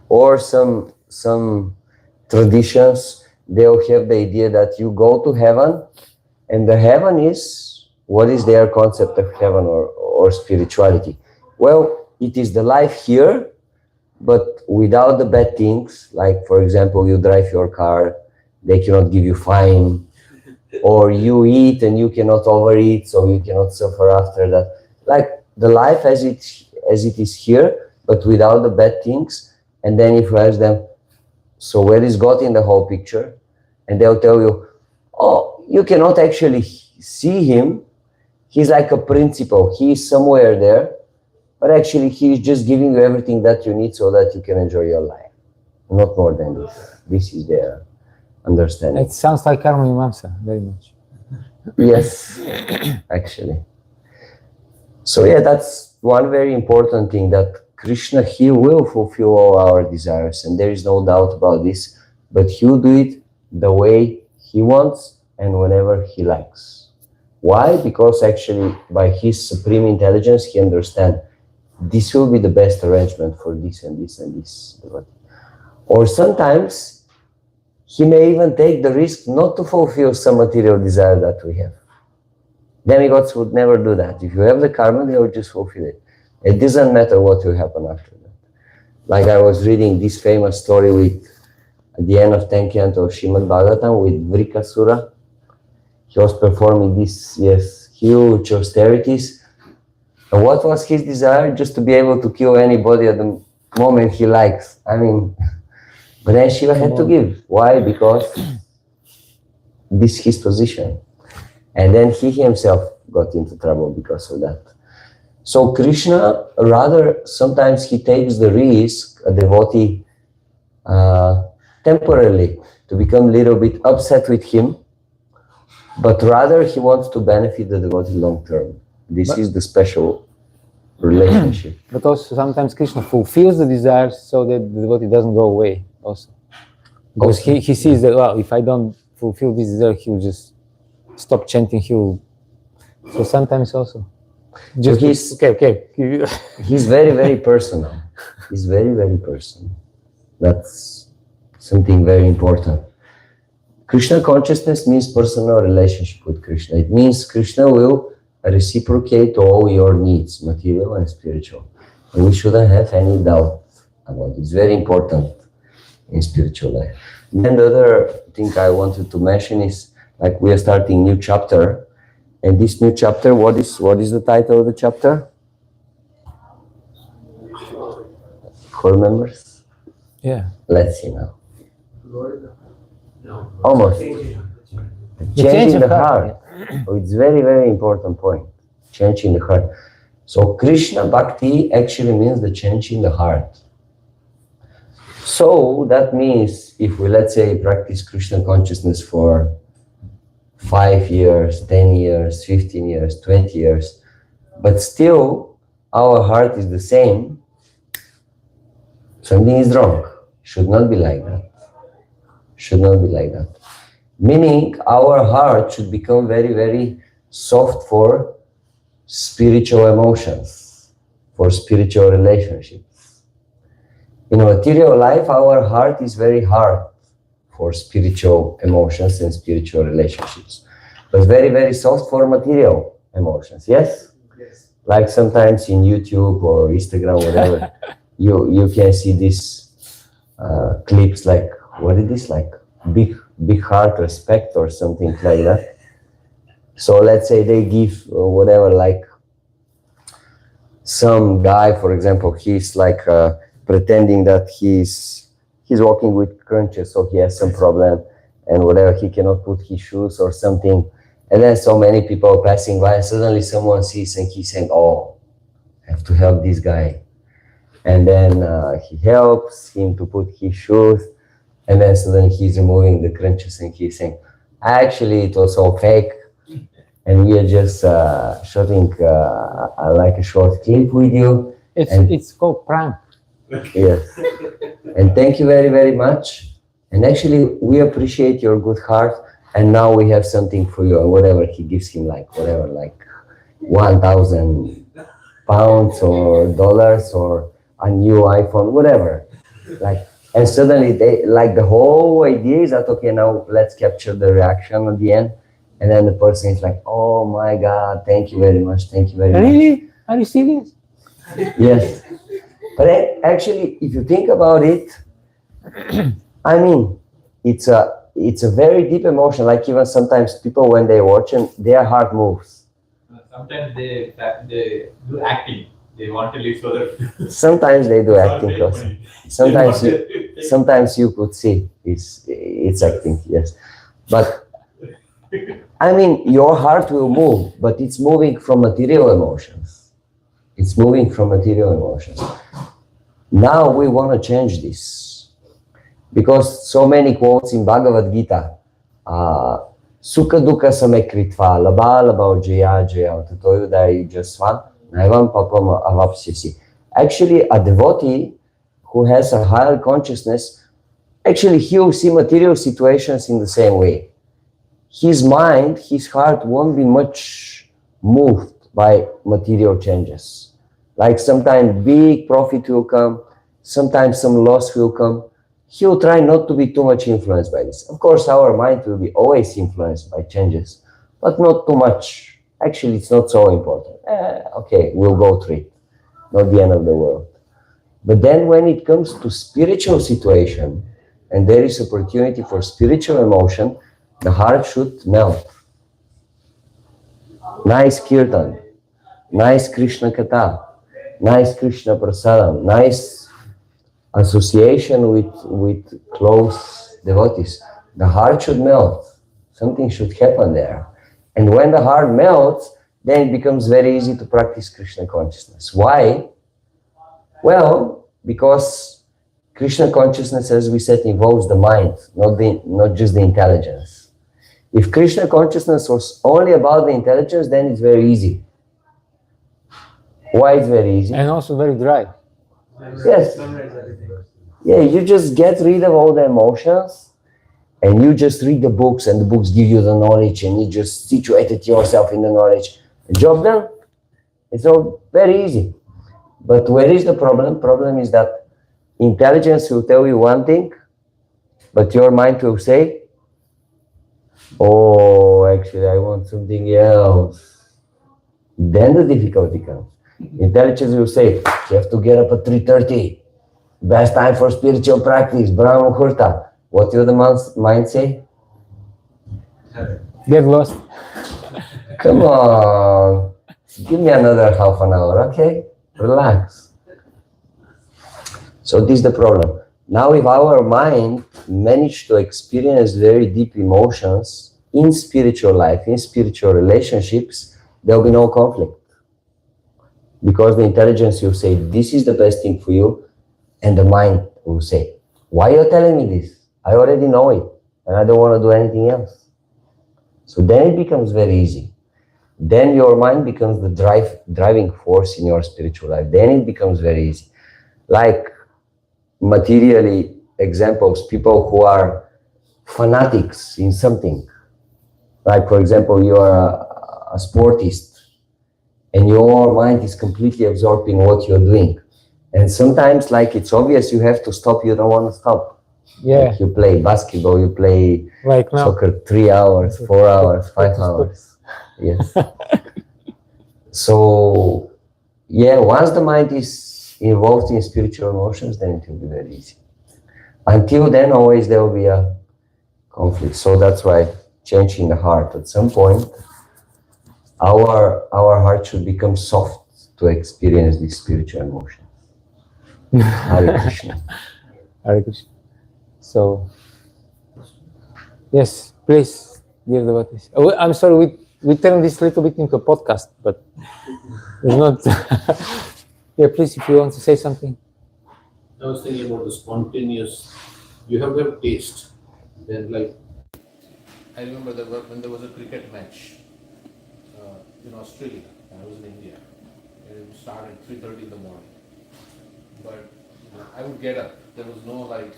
Speaker 3: Or some traditions, they'll have the idea that you go to heaven, and the heaven is, what is their concept of heaven or spirituality? Well, it is the life here, but without the bad things, like for example, you drive your car, they cannot give you fine, or you eat and you cannot overeat, so you cannot suffer after that. Like the life as it is here, but without the bad things. And then if you ask them, so where is God in the whole picture? And they'll tell you, oh, you cannot actually see him. He's like a principle. He is somewhere there, but actually he is just giving you everything that you need so that you can enjoy your life. Not more than this. This is their understanding.
Speaker 1: It sounds like Karma Mimamsa, very much.
Speaker 3: Yes, actually. So yeah, that's one very important thing, that Krishna, he will fulfill all our desires, and there is no doubt about this, but he will do it the way he wants and whenever he likes. Why? Because actually by his supreme intelligence, he understands this will be the best arrangement for this and this and this. Or sometimes he may even take the risk not to fulfill some material desire that we have. Demigods would never do that. If you have the karma, they will just fulfill it. It doesn't matter what will happen after that. Like I was reading this famous story with, at the end of 10th canto of Srimad Bhagavatam, with Vrikasura. He was performing these, huge austerities. And what was his desire? Just to be able to kill anybody at the moment he likes. I mean, but then Shiva had to give. Why? Because this is his position. And then he himself got into trouble because of that. So Krishna, rather, sometimes he takes the risk, a devotee, temporarily, to become a little bit upset with him, but rather he wants to benefit the devotee long term. This is the special relationship.
Speaker 1: But also sometimes Krishna fulfills the desires so that the devotee doesn't go away also. Because he sees that, well, if I don't fulfill this desire, he will just stop chanting, so sometimes also. Just
Speaker 3: he's-
Speaker 1: okay.
Speaker 3: He's very, very personal. He's very, very personal. That's something very important. Krishna consciousness means personal relationship with Krishna. It means Krishna will reciprocate all your needs, material and spiritual. And we shouldn't have any doubt about it. It's very important in spiritual life. Then the other thing I wanted to mention is, like, we are starting new chapter, and this new chapter, what is the title of the chapter? Who remembers?
Speaker 1: Yeah.
Speaker 3: Let's see now. Almost. Changing the heart. Oh, it's very, very important point. Changing the heart. So Krishna Bhakti actually means the change in the heart. So that means if we, let's say, practice Krishna consciousness for 5 years, 10 years, 15 years, 20 years, but still our heart is the same, something is wrong. Should not be like that. Should not be like that. Meaning our heart should become very, very soft for spiritual emotions, for spiritual relationships. In material life, our heart is very hard for spiritual emotions and spiritual relationships, but very, very soft for material emotions. Yes?
Speaker 5: Yes.
Speaker 3: Like sometimes in YouTube or Instagram, whatever, you can see these clips like, what is this, like big heart respect or something like that. So let's say they give whatever, like some guy, for example, he's like pretending that he's walking with crutches, so he has some problem and whatever, he cannot put his shoes or something. And then so many people passing by, and suddenly someone sees and he's saying, oh, I have to help this guy. And then he helps him to put his shoes, and then suddenly he's removing the crunches and he's saying, actually it was all fake, and we are just shooting like a short clip with you.
Speaker 1: It's called prank.
Speaker 3: Yes. And thank you very, very much. And actually we appreciate your good heart, and now we have something for you. And whatever he gives him, like whatever, like 1,000 pounds or dollars or a new iPhone, whatever. Like, and suddenly they, like, the whole idea is that, okay, now let's capture the reaction at the end. And then the person is like, oh my God, thank you very much, thank you very much.
Speaker 1: Really? Are you serious?
Speaker 3: Yes. But actually, if you think about it, I mean, it's a very deep emotion. Like even sometimes people, when they watch and their heart moves.
Speaker 7: Sometimes they do acting. They want to live so that.
Speaker 3: Sometimes they do acting also. Sometimes you could see it's acting, yes. But I mean, your heart will move, but it's moving from material emotions. It's moving from material emotions. Now we want to change this, because so many quotes in Bhagavad Gita, Sukha Dukkha Samekritva, Labha Labha Jaya Jaya, Tatoyu Dai Jasva, Naivam Papam Avapsyasi. Actually, a devotee who has a higher consciousness, actually he will see material situations in the same way. His mind, his heart won't be much moved by material changes. Like sometimes big profit will come, sometimes some loss will come. He will try not to be too much influenced by this. Of course, our mind will be always influenced by changes, but not too much. Actually, it's not so important. Okay, we'll go through it. Not the end of the world. But then when it comes to spiritual situation, and there is opportunity for spiritual emotion, the heart should melt. Nice kirtan, nice Krishna Katha, nice Krishna Prasadam, nice association with close devotees. The heart should melt. Something should happen there. And when the heart melts, then it becomes very easy to practice Krishna consciousness. Why? Well, because Krishna consciousness, as we said, involves the mind, not just the intelligence. If Krishna consciousness was only about the intelligence, then it's very easy. Why it's very easy?
Speaker 1: And also very dry.
Speaker 3: Yes. Yeah, you just get rid of all the emotions, and you just read the books, and the books give you the knowledge, and you just situated yourself in the knowledge. Job done? It's all very easy. But where is the problem? Problem is that intelligence will tell you one thing, but your mind will say, oh, actually, I want something else. Then the difficulty comes. Intelligence will say, you have to get up at 3:30. Best time for spiritual practice, Brahma Muhurta. What will the mind say?
Speaker 1: Get lost.
Speaker 3: Come on, give me another half an hour, okay? Relax. So this is the problem. Now if our mind managed to experience very deep emotions in spiritual life, in spiritual relationships, there will be no conflict. Because the intelligence will say, this is the best thing for you, and the mind will say, why are you telling me this? I already know it, and I don't want to do anything else. So then it becomes very easy. Then your mind becomes the driving force in your spiritual life. Then it becomes very easy. Like materially examples, people who are fanatics in something. Like for example, you are a sportist and your mind is completely absorbed in what you're doing. And sometimes like it's obvious you have to stop, you don't want to stop.
Speaker 1: Yeah.
Speaker 3: Like you play basketball, you play
Speaker 1: Like now.
Speaker 3: soccer 3 hours, 4 hours, 5 hours. Yes. So, yeah, once the mind is involved in spiritual emotions, then it will be very easy. Until then, always there will be a conflict. So that's why changing the heart. At some point, our heart should become soft to experience these spiritual emotions. Hare Krishna.
Speaker 1: Hare Krishna. So, yes, please give the devotees. Oh, I'm sorry, we turned this a little bit into a podcast, but it's not. Yeah, please, if you want to say something.
Speaker 6: I was thinking about the spontaneous, you have to have taste. Then like, I remember when there was a cricket match in Australia, I was in India. It started at 3:30 in the morning. But I would get up. There was no like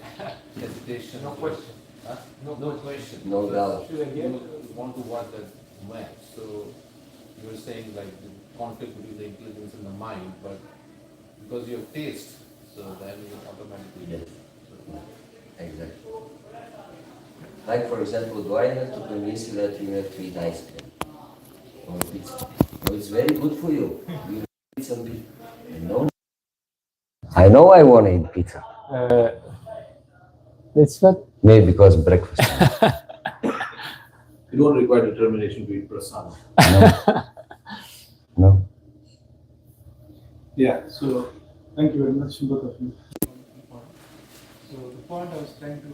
Speaker 6: hesitation.
Speaker 7: No question.
Speaker 6: Huh? No question.
Speaker 3: No doubt.
Speaker 6: You want to watch that match. So you were saying like the conflict between the intelligence and the mind, but because you have taste, so then you automatically
Speaker 3: Yes. Exactly. Like for example, do I have to convince you that you have to eat ice cream or pizza? No, it's very good for you. You eat some pizza. No. I know I want to eat pizza.
Speaker 1: It's not.
Speaker 3: Maybe because breakfast.
Speaker 6: you don't require determination to eat prasad.
Speaker 3: No.
Speaker 5: Yeah, so thank you very much, both of you. So the point I was trying to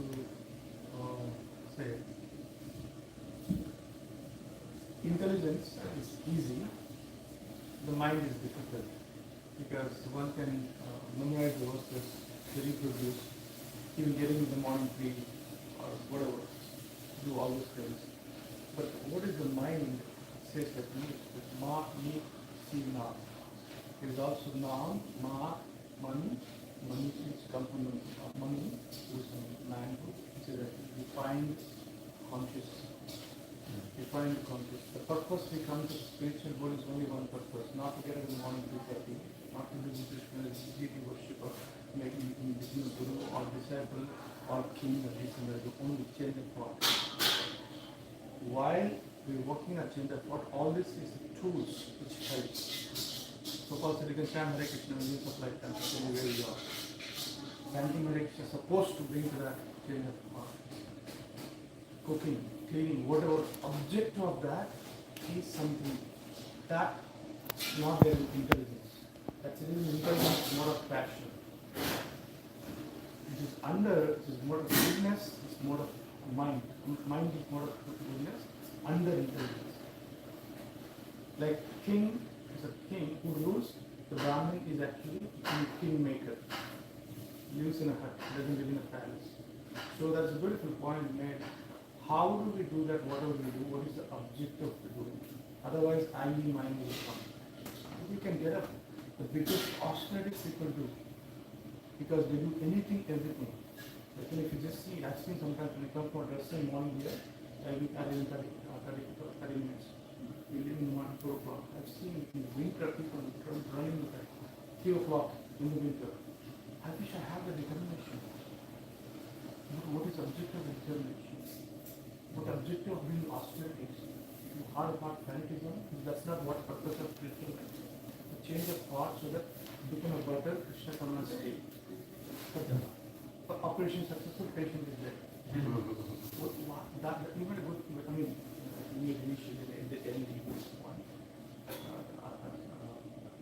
Speaker 5: say, intelligence is easy, the mind is difficult, because one can memorize the verses, reproduce, even getting in the morning tree or whatever, do all those things. But what is the mind says that ma, me, see, na. It is also noun, ma, money, which comes from money, which is a language, which is a defined conscious. Defined conscious. The purpose we come to the spiritual world is only one purpose, not to get up in the morning 2:30, not to do Krishna as deity worship or making business guru or disciple or king or this and that, the only change of thought. While we're working at change of thought, all this is tools which helps. Suppose you can chant Hare Krishna and use of lifetime, tell you where you are. Chanting Hare Krishna is supposed to bring to that change of heart. Cooking, cleaning, whatever object of that is something that is not there in intelligence. That's it is intelligence, more of passion. It is it is more of goodness, it's more of mind. Mind is more of goodness, under intelligence. Like king is a king who rules, the Brahmin is actually a kingmaker. Lives in a hut, doesn't live in a palace. So that's a beautiful point made. How do we do that, whatever we do, what is the objective of doing? Otherwise, I me mind will come. We can get up. The biggest austerities people do, because they do anything, everything. But then if you just see, I've seen sometimes when you come for dressing morning here, I'll be 30 minutes. We live in in the morning, 4 o'clock. I've seen in the winter people running at 3 o'clock in the winter. I wish I had the determination. But what is objective of determination? What objective of being austerities? Hard about fanatism? That's not what purpose of spiritual life. To change of thought so that become a better Krishna command state. But operation successful, patient is there. That even a good, I mean, we initiated in the LD one.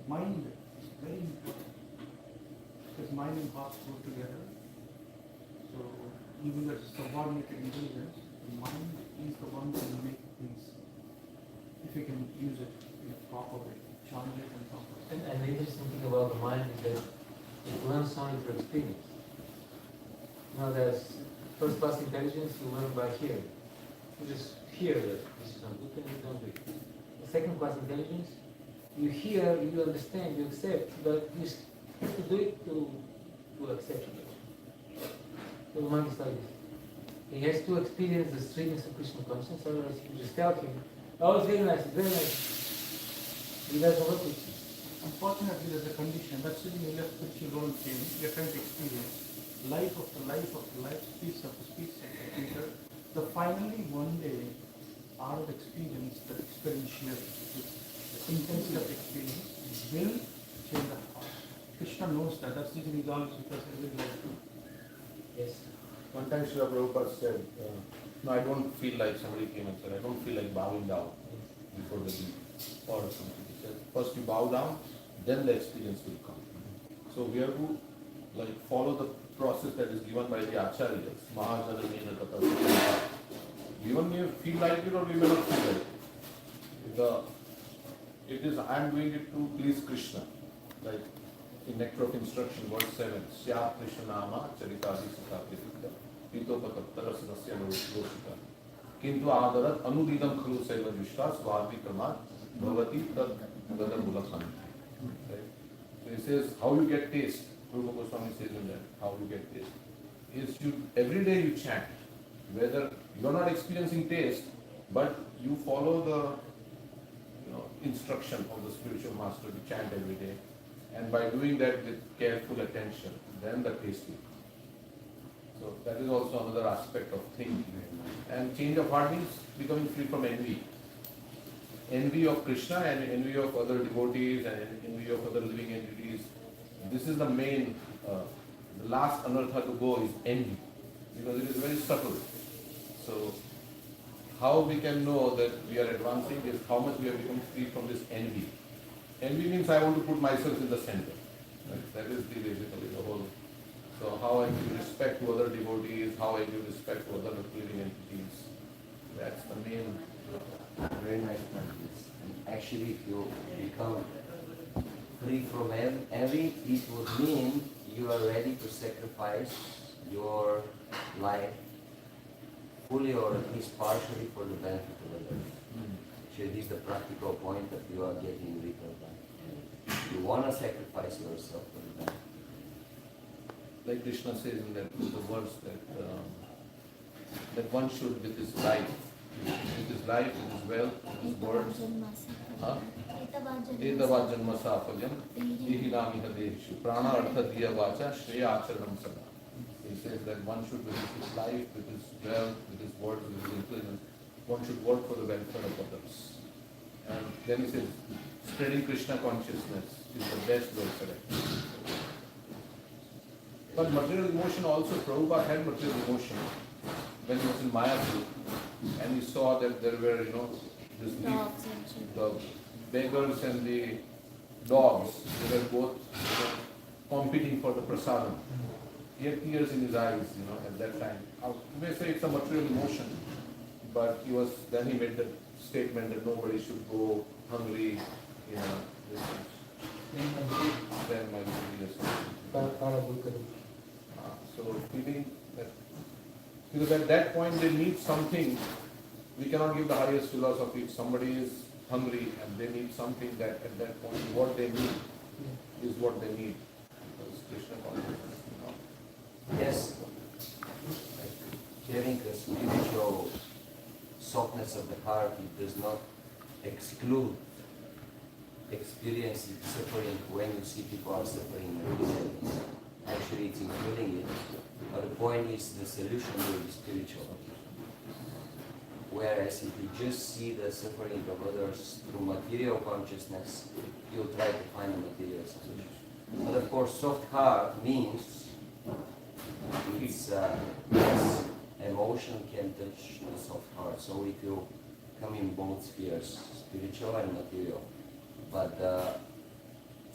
Speaker 5: Mind is very important. Because mind and heart go together. So even the subordinated intelligence, the mind is the one that will make things, if you can use it in a proper way, channel it and proper.
Speaker 1: And the interesting thing about the mind is that it learns only through experience. There's first class intelligence, you learn by hearing. You just hear that this is not good and you don't do it. The second class intelligence, you hear, you understand, you accept, but you have to do it to accept it. So the mind is like this. He has to experience the sweetness of Krishna consciousness, otherwise you just tell him, oh, it's very nice, it's very nice. He doesn't work with you.
Speaker 5: Unfortunately, there's a condition. That's when you left spiritual role change. You're trying to experience life of the life of the life, speech of the speech of the future. So finally, one day, out of experience, the experiential, the intensity of experience will change the heart. Krishna knows that. That's the reason he's always with us every life.
Speaker 1: Yes.
Speaker 6: One time Srila Prabhupada said, no, I don't feel like, somebody came and said, I don't feel like bowing down before the deed or something. He said, first you bow down, then the experience will come. So we have to follow the process that is given by the acharyas. Mahajananena Tata. Even may feel like it or we may not feel like it. It is, I am doing it to please Krishna. Like in Nectar of Instruction, verse 7, Syat Krishna Nama Charitadi Sita Kritika Pito Patattara Sadasya Losika Kintu Adarat Anudidam Khulu Seva Jushta Swadvi Kramat Bhavati Tad Gada Bulakhan. So he says, how you get taste. Rupa Goswami says in that, how you get taste. Is you, every day you chant. Whether you are not experiencing taste, but you follow the instruction of the spiritual master to chant every day. And by doing that with careful attention, then the taste will come. So that is also another aspect of thinking. And change of heart means becoming free from envy. Envy of Krishna and envy of other devotees and envy of other living entities. This is the main, the last anartha to go is envy. Because it is very subtle. So how we can know that we are advancing is how much we have become free from this envy. Envy means I want to put myself in the center. Right? That is basically the whole. So how I give respect to other devotees, how I give respect to other living entities. That's the main.
Speaker 3: Very nice practice. And actually, if you become free from envy, it would mean you are ready to sacrifice your life fully or at least partially for the benefit of others. So it is the practical point that you are getting rid of that. You want to sacrifice yourself for the benefit.
Speaker 6: Like Krishna says in that the verse that one should with his life, with his wealth, with his words, Etava Janma Safalyam, Ihinami Hadeshu, Prana Artha Diya Vacha, Shreya Acharanam Sada. He says that one should with his life, with his wealth, with his words, with his intelligence, one should work for the welfare of others. And then he says, spreading Krishna consciousness is the best welfare. But material emotion also, Prabhupada had material emotion when he was in Mayapur, and he saw that there were, the beggars and the dogs, they were both competing for the prasadam. He had tears in his eyes, at that time. You may say it's a material emotion, but then he made the statement that nobody should go hungry, then my so feeling that, because at that point they need something, we cannot give the highest philosophy. If somebody is hungry and they need something, that at that point what they need is what they need. Because Krishna consciousness,
Speaker 3: Yes, having a spiritual softness of the heart, it does not exclude experiencing suffering when you see people are suffering really. Actually, it's including it. But the point is, the solution will be spiritual. Whereas if you just see the suffering of others through material consciousness, you'll try to find a material solution. But of course, soft heart means it's yes, emotion can touch the soft heart. So it will come in both spheres, spiritual and material. But the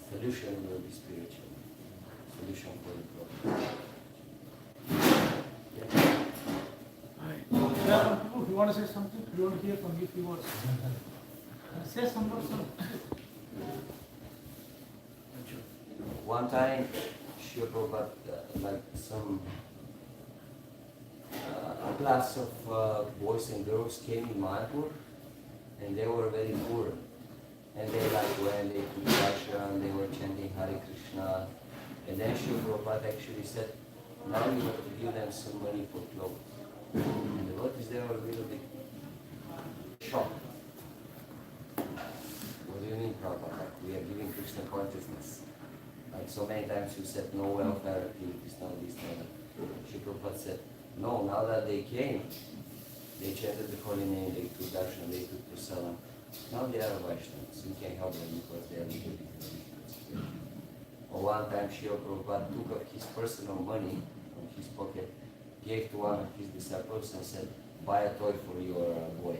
Speaker 3: solution will be spiritual. Solution for the problem.
Speaker 5: Yeah, if you want to say something, you want to hear from you, if you want to say something.
Speaker 3: One time, Srila Prabhupada, like some a class of boys and girls came in Mayapur, and they were very poor. And they when they took darshan, they were chanting Hare Krishna. And then Srila Prabhupada actually said, now you have to give them some money for clothes. And the devotees there were a little bit shocked. What do you mean, Prabhupada? Like, we are giving Krishna consciousness. Like so many times you said, no welfare activities, no this, no that. Srila Prabhupada said, no, now that they came, they chanted the holy name, they took darshan, they took prasadam. Now they are Vaishnavas. You can't help them because they are little bit. Or one time Srila Prabhupada took of his personal money from his pocket, gave to one of his disciples and said, buy a toy for your boy.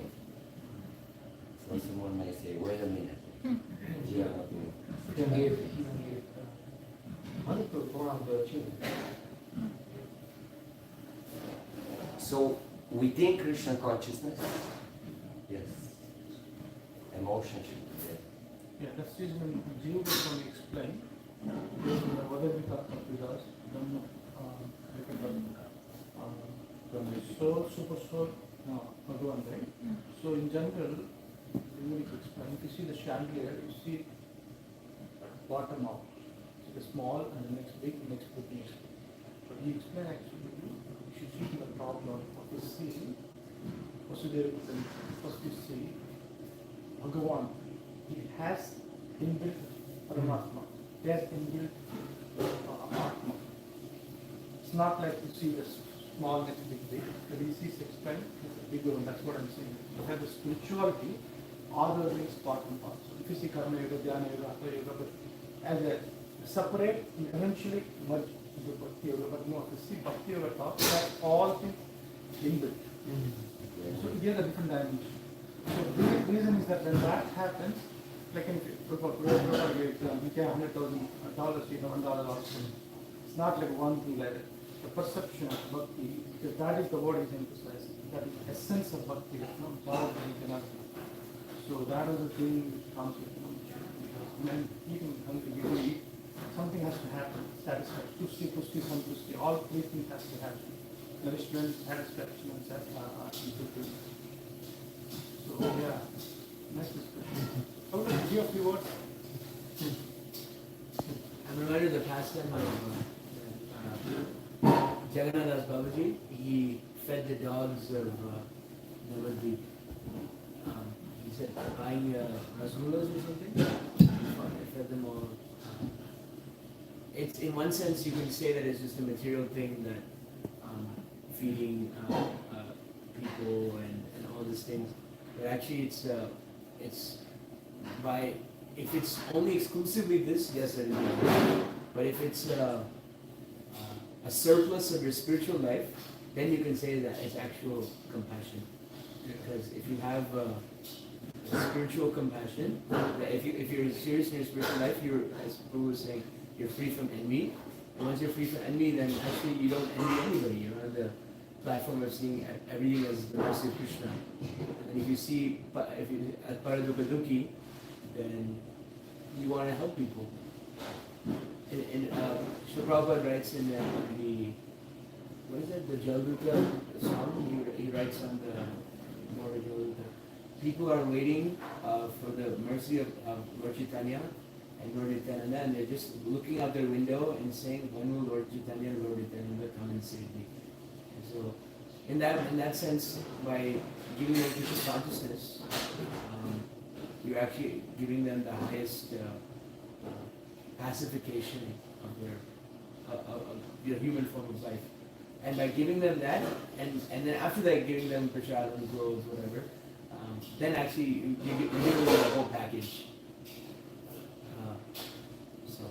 Speaker 3: So someone may say, wait a minute. You are not doing it.
Speaker 1: He don't give money to go on the children.
Speaker 3: So within Krishna consciousness, yes, emotion should be there.
Speaker 5: Yeah, that's the reason when Jiva was going to explain, whether we talk about Vidas, soul, super soul, no, Bhagavan, right? So in general, you need to explain. If you see the chandelier, you see bottom up. So the small and the next big, next big, next big. But he explained actually, you should see the problem of the sea. First you see Bhagavan. He has inbuilt Paramatma. He has inbuilt Atma. It's not like you see the small next big, but he sees explained, it's a bigger one. That's what I'm saying. You have the spirituality, all the things part and parcel. If you see Karma Yoga, Dhyana Yoga, Hatha Yoga, but as a separate, you eventually merge into Bhakti Yoga, but no, if you see Bhakti Yoga talk, that's all things inbuilt. So here are the different dimensions. So the reason is that when that happens, like in we pay $100,000, you know, $1 also. It's not like one thing like that. The perception of bhakti, because that is the word is emphasized. That is the essence of bhakti, no power cannot be. So that is the thing which comes with when eating hungry, we don't eat, something has to happen, satisfaction, pusti, santusti, all three things has to happen. Nourishment, satisfaction, and fulfillment. So yeah, next discussion. How do you give a few words?
Speaker 8: I'm reminded of the pastime of Jagannath Das Babaji. He fed the dogs of Navadvip. He said buying rasgullas or something. He fed them all. It's in one sense you can say that it's just a material thing that feeding people and all these things. But actually it's by, if it's only exclusively this, yes, it is. But if it's a surplus of your spiritual life, then you can say that it's actual compassion. Because if you have spiritual compassion, that if you're serious in your spiritual life, you're, as Prabhu was saying, you're free from envy. And once you're free from envy, then actually you don't envy anybody. You're on the platform of seeing everything as the mercy of Krishna. And if you see, as Paradukaduki, then you want to help people. And Srila Prabhupada writes in the, what is that, the Jalduta song, he writes on the Lord Jalduta. People are waiting for the mercy of Lord Chaitanya and Lord Nityananda, and they're just looking out their window and saying, when will Lord Chaitanya and Lord Nityananda come and save me? And so, in that sense, by giving them Krishna consciousness, you're actually giving them the highest pacification of their human form of life. And by giving them that, and then after that giving them prashadam, clothes, whatever, then actually you give them the whole package. So.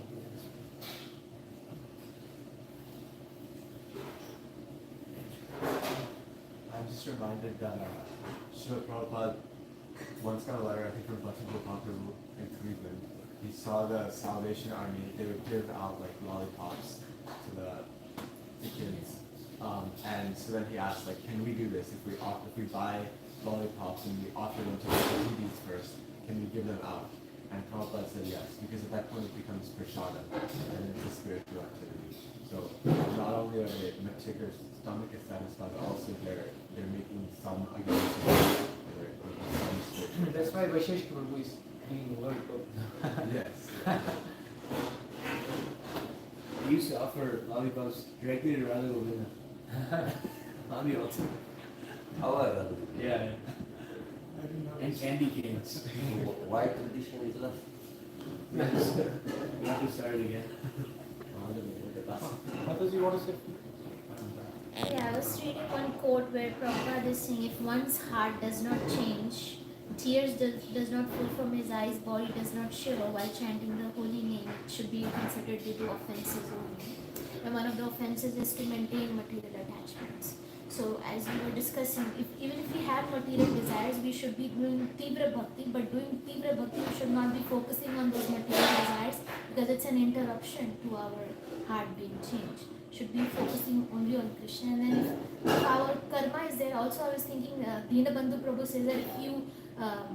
Speaker 7: I'm just reminded that Srila Prabhupada once got a letter, I think from Prabhu in Cleveland. He saw the Salvation Army, they would give out like lollipops to the kids. And so then he asked, like, can we do this? If we buy lollipops and we offer them to the TVs first, can we give them out? And Prabhupada said yes, because at that point it becomes prashadam, and it's a spiritual activity. So not only are they their stomach is satisfied, but also they're making some against it.
Speaker 5: That's why Vaishesh Prabhu is being lollipop.
Speaker 7: Yes.
Speaker 8: We used to offer lollipops directly to Radha Govinda on the altar.
Speaker 3: However,
Speaker 8: Yeah. And candy canes.
Speaker 3: why tradition is left?
Speaker 8: We have to start it again.
Speaker 5: Mataji, what is it?
Speaker 4: Yeah, I was reading one quote where Prabhupada is saying, if one's heart does not change, tears does not flow from his eyes, body does not shiver while chanting the holy name, it should be considered due to offenses only. And one of the offenses is to maintain material attachments. So as we were discussing, even if we have material desires, we should be doing Tibra Bhakti, but doing Tibra Bhakti we should not be focusing on those material desires because it's an interruption to our heart being changed. Should be focusing only on Krishna. And then if our karma is there, also I was thinking, Dinabandhu Prabhu says that if you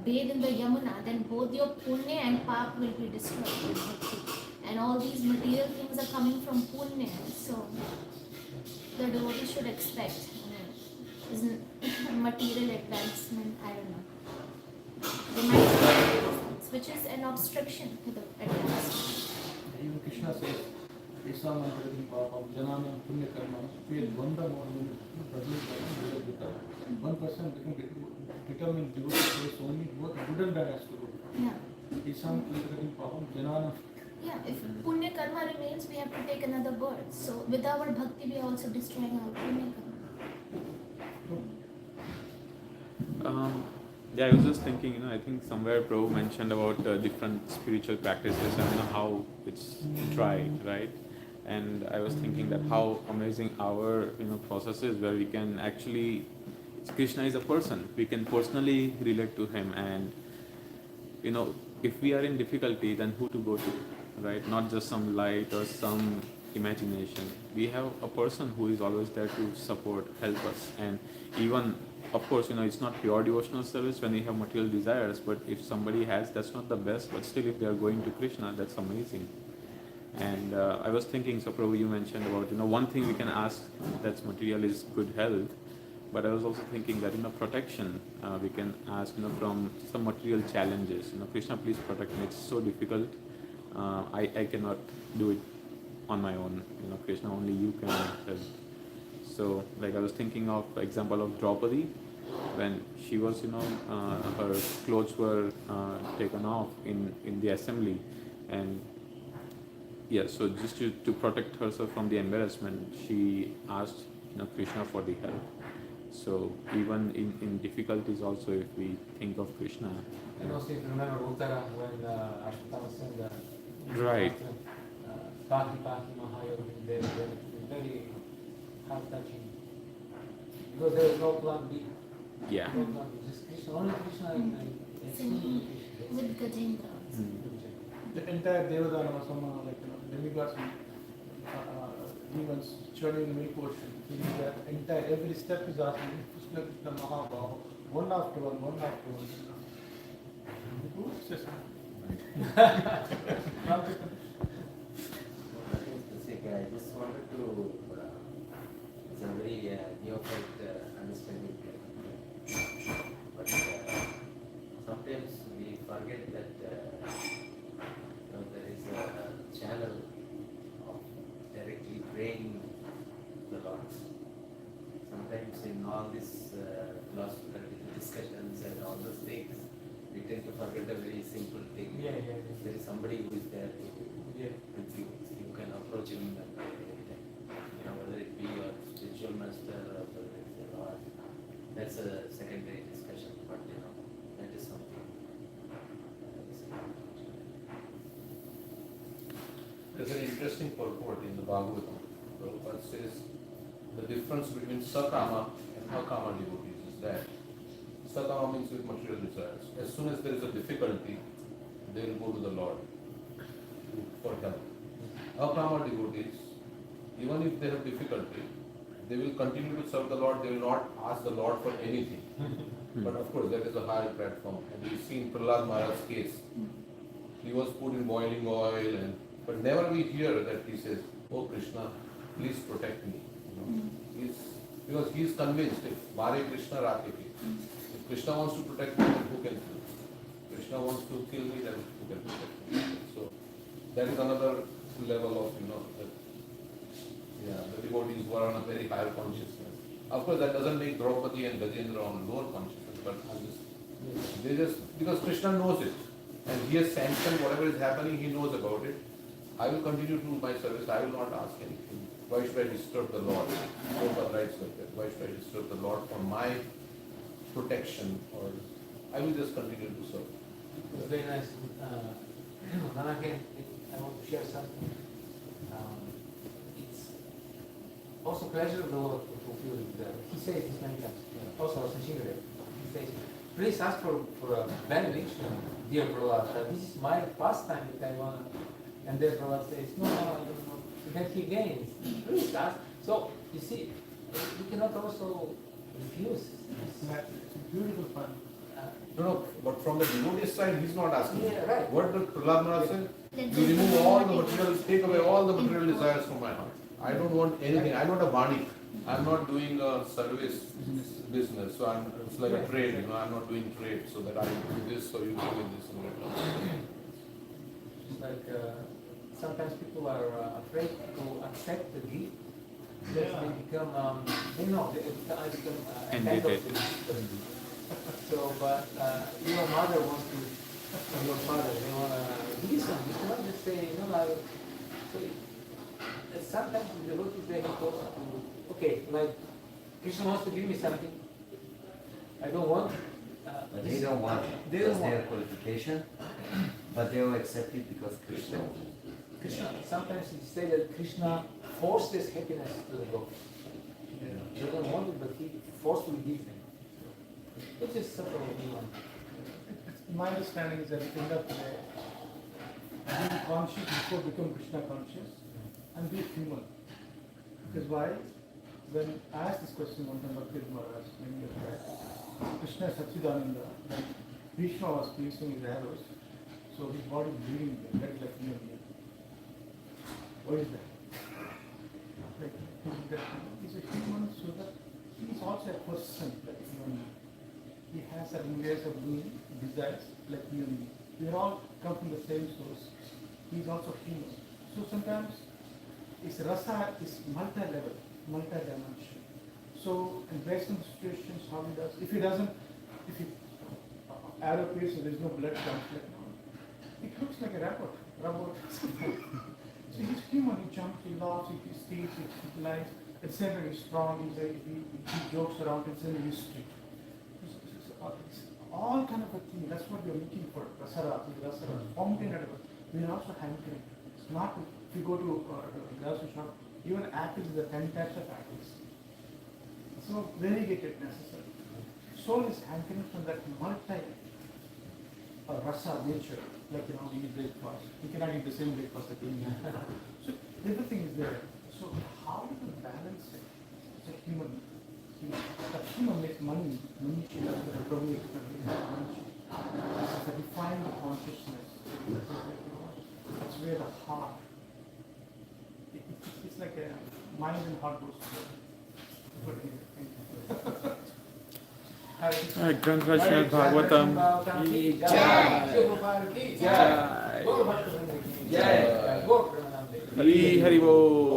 Speaker 4: bathe in the Yamuna, then both your punya and pap will be destroyed with bhakti. And all these material things are coming from punya. So the devotee should expect isn't material advancement, I don't know. They might be which is an obstruction to the advancement.
Speaker 5: Even Krishna says, Isam Antaradhi Papam, Jananam Punya Karma, feel Bandha Mohan, one person determined devotee says only what good and bad has to go.
Speaker 4: Yeah.
Speaker 5: Isam Antaradhi Papam, Jananam.
Speaker 4: Yeah, if punya karma remains, we have to take another birth. So with our bhakti, we are also destroying our punya karma.
Speaker 9: Yeah, I was just thinking, I think somewhere Prabhu mentioned about different spiritual practices and how it's tried, right? And I was thinking that how amazing our process is, where we can actually, Krishna is a person, we can personally relate to him, and if we are in difficulty, then who to go to, right? Not just some light or some imagination. We have a person who is always there to support, help us, and even, of course, it's not pure devotional service when we have material desires, but if somebody has, that's not the best, but still if they are going to Krishna, that's amazing. And I was thinking, so Prabhu, you mentioned about, one thing we can ask that's material is good health, but I was also thinking that, protection, we can ask, from some material challenges, Krishna, please protect me, it's so difficult, I cannot do it on my own, Krishna, only you can help. So, like I was thinking of example of Draupadi, when she was, her clothes were taken off in the assembly, and yeah, so just to protect herself from the embarrassment, she asked, Krishna for the help. So even in difficulties also, if we think of Krishna.
Speaker 5: And also, if you remember Uttara, when Ashtama said
Speaker 9: Right.
Speaker 5: Paki Paki Mahayogi, they were very heart-touching. Because there is no plan B.
Speaker 9: Yeah.
Speaker 5: No plan B. Just Krishna, only Krishna and
Speaker 4: Singing with Gajendra.
Speaker 5: the entire Devadana Samana, like demigods, demons churning the milk ocean. That entire every step is asking Krishna Krishna Mahabhava, one after one after one. It's just
Speaker 10: I just wanted to, it's a very neophyte understanding. But sometimes we forget that there is a channel of directly praying the Lord. Sometimes in all these philosophical discussions and all those things, we tend to forget the very everything.
Speaker 8: Yeah.
Speaker 10: If there is somebody who is there
Speaker 8: Yeah.
Speaker 10: with you, you can approach him anytime. Whether it be your spiritual master or whether it's the Lord, that's a secondary discussion. But that is something.
Speaker 6: There's an interesting purport in the Bhagavatam. Prabhupada says the difference between Sakama and Akama devotees is that Sakama means with material desires. As soon as there is a difficulty, they will go to the Lord for help. Akama devotees, even if they have difficulty, they will continue to serve the Lord. They will not ask the Lord for anything. But of course, that is a higher platform. And we see in Prahlad Maharaj's case, he was put in boiling oil, but never we hear that he says, "Oh Krishna, please protect me." Because he is convinced if Hare Krishna Rakeke, if Krishna wants to protect me, then who can kill me? Krishna wants to kill me, then who can protect me? So that is another level of the devotees who are on a very higher consciousness. Of course, that doesn't make Draupadi and Gajendra on lower consciousness, but they just because Krishna knows it and he has sanctioned whatever is happening, he knows about it. I will continue to do my service. I will not ask anything. Why should I disturb the Lord? Prabhupada writes like that. Why should I disturb the Lord for my protection? Or I will just continue to serve.
Speaker 1: It's very nice. Then again, I want to share something. It's also pleasure of the Lord to fulfill it. He says this many times. Also, Sachingra, he says, please ask for a benediction, dear Prahlad. This is my pastime that I want to. And then Prahlad says, no, I don't know. Then he gains. Please ask. So, you see, we cannot also refuse.
Speaker 5: It's beautiful fun.
Speaker 6: No, but from the devotee side, he's not asking.
Speaker 1: Yeah, right.
Speaker 6: What did Prahlad Maharaj say? You remove all the material, take away all the material desires from my heart. I don't want anything. I'm not a vanik. I'm not doing a service business. So it's like a trade, I'm not doing trade so that I do this, so you do this and that.
Speaker 1: It's like sometimes people are afraid to accept the gift because they become, I become entitled to it. So, but your mother wants to, or your father, they want to give you something. You cannot just say, so sometimes the devotees they have to, okay, like Krishna wants to give me something. I don't want.
Speaker 3: But they don't want it. That's their qualification, but they will accept it because Krishna wants it.
Speaker 1: Krishna, sometimes you say that Krishna forces happiness to the devotees. They don't want it, but he forcefully gives them. Which is sort of
Speaker 5: My understanding is that at the end of the day, be conscious before become Krishna conscious and be human. Because why? When I asked this question one time Bhakti Maharaj, many years back, Krishna is Satchidananda, when Krishna was piercing his arrows, so his body is bleeding, that is like human being. What is that? Like, he's a human so that he is also a person like human being. He has certain ways of doing, desires like human being. We all come from the same source. He is also human. So sometimes his rasa is multi-level, multi-dimensional. So, and based on the situations, how he does, if he arrow pierces, there is no blood comes, it looks like a robot. So he's human, he jumps, he laughs, he steals, he lies. At the same time, he's strong, he jokes around, it's in history. It's all kind of a thing, that's what we're looking for. Rasara, fountain, we are also hankering. It's not, if you go to a grocery shop, even apples, there are 10 types of apples. So variegated necessary. Soul is hankering from that multi rasa nature, like we eat breakfast. We cannot eat the same breakfast again. So everything is there. So how do you balance it? It's a human. The human makes money. Money she does the prabhu money. It's a defined consciousness. That's where the heart. It's like a mind and heart goes together.
Speaker 9: Congratulations, Bhagavatam. Jai. Hari Hari Bol.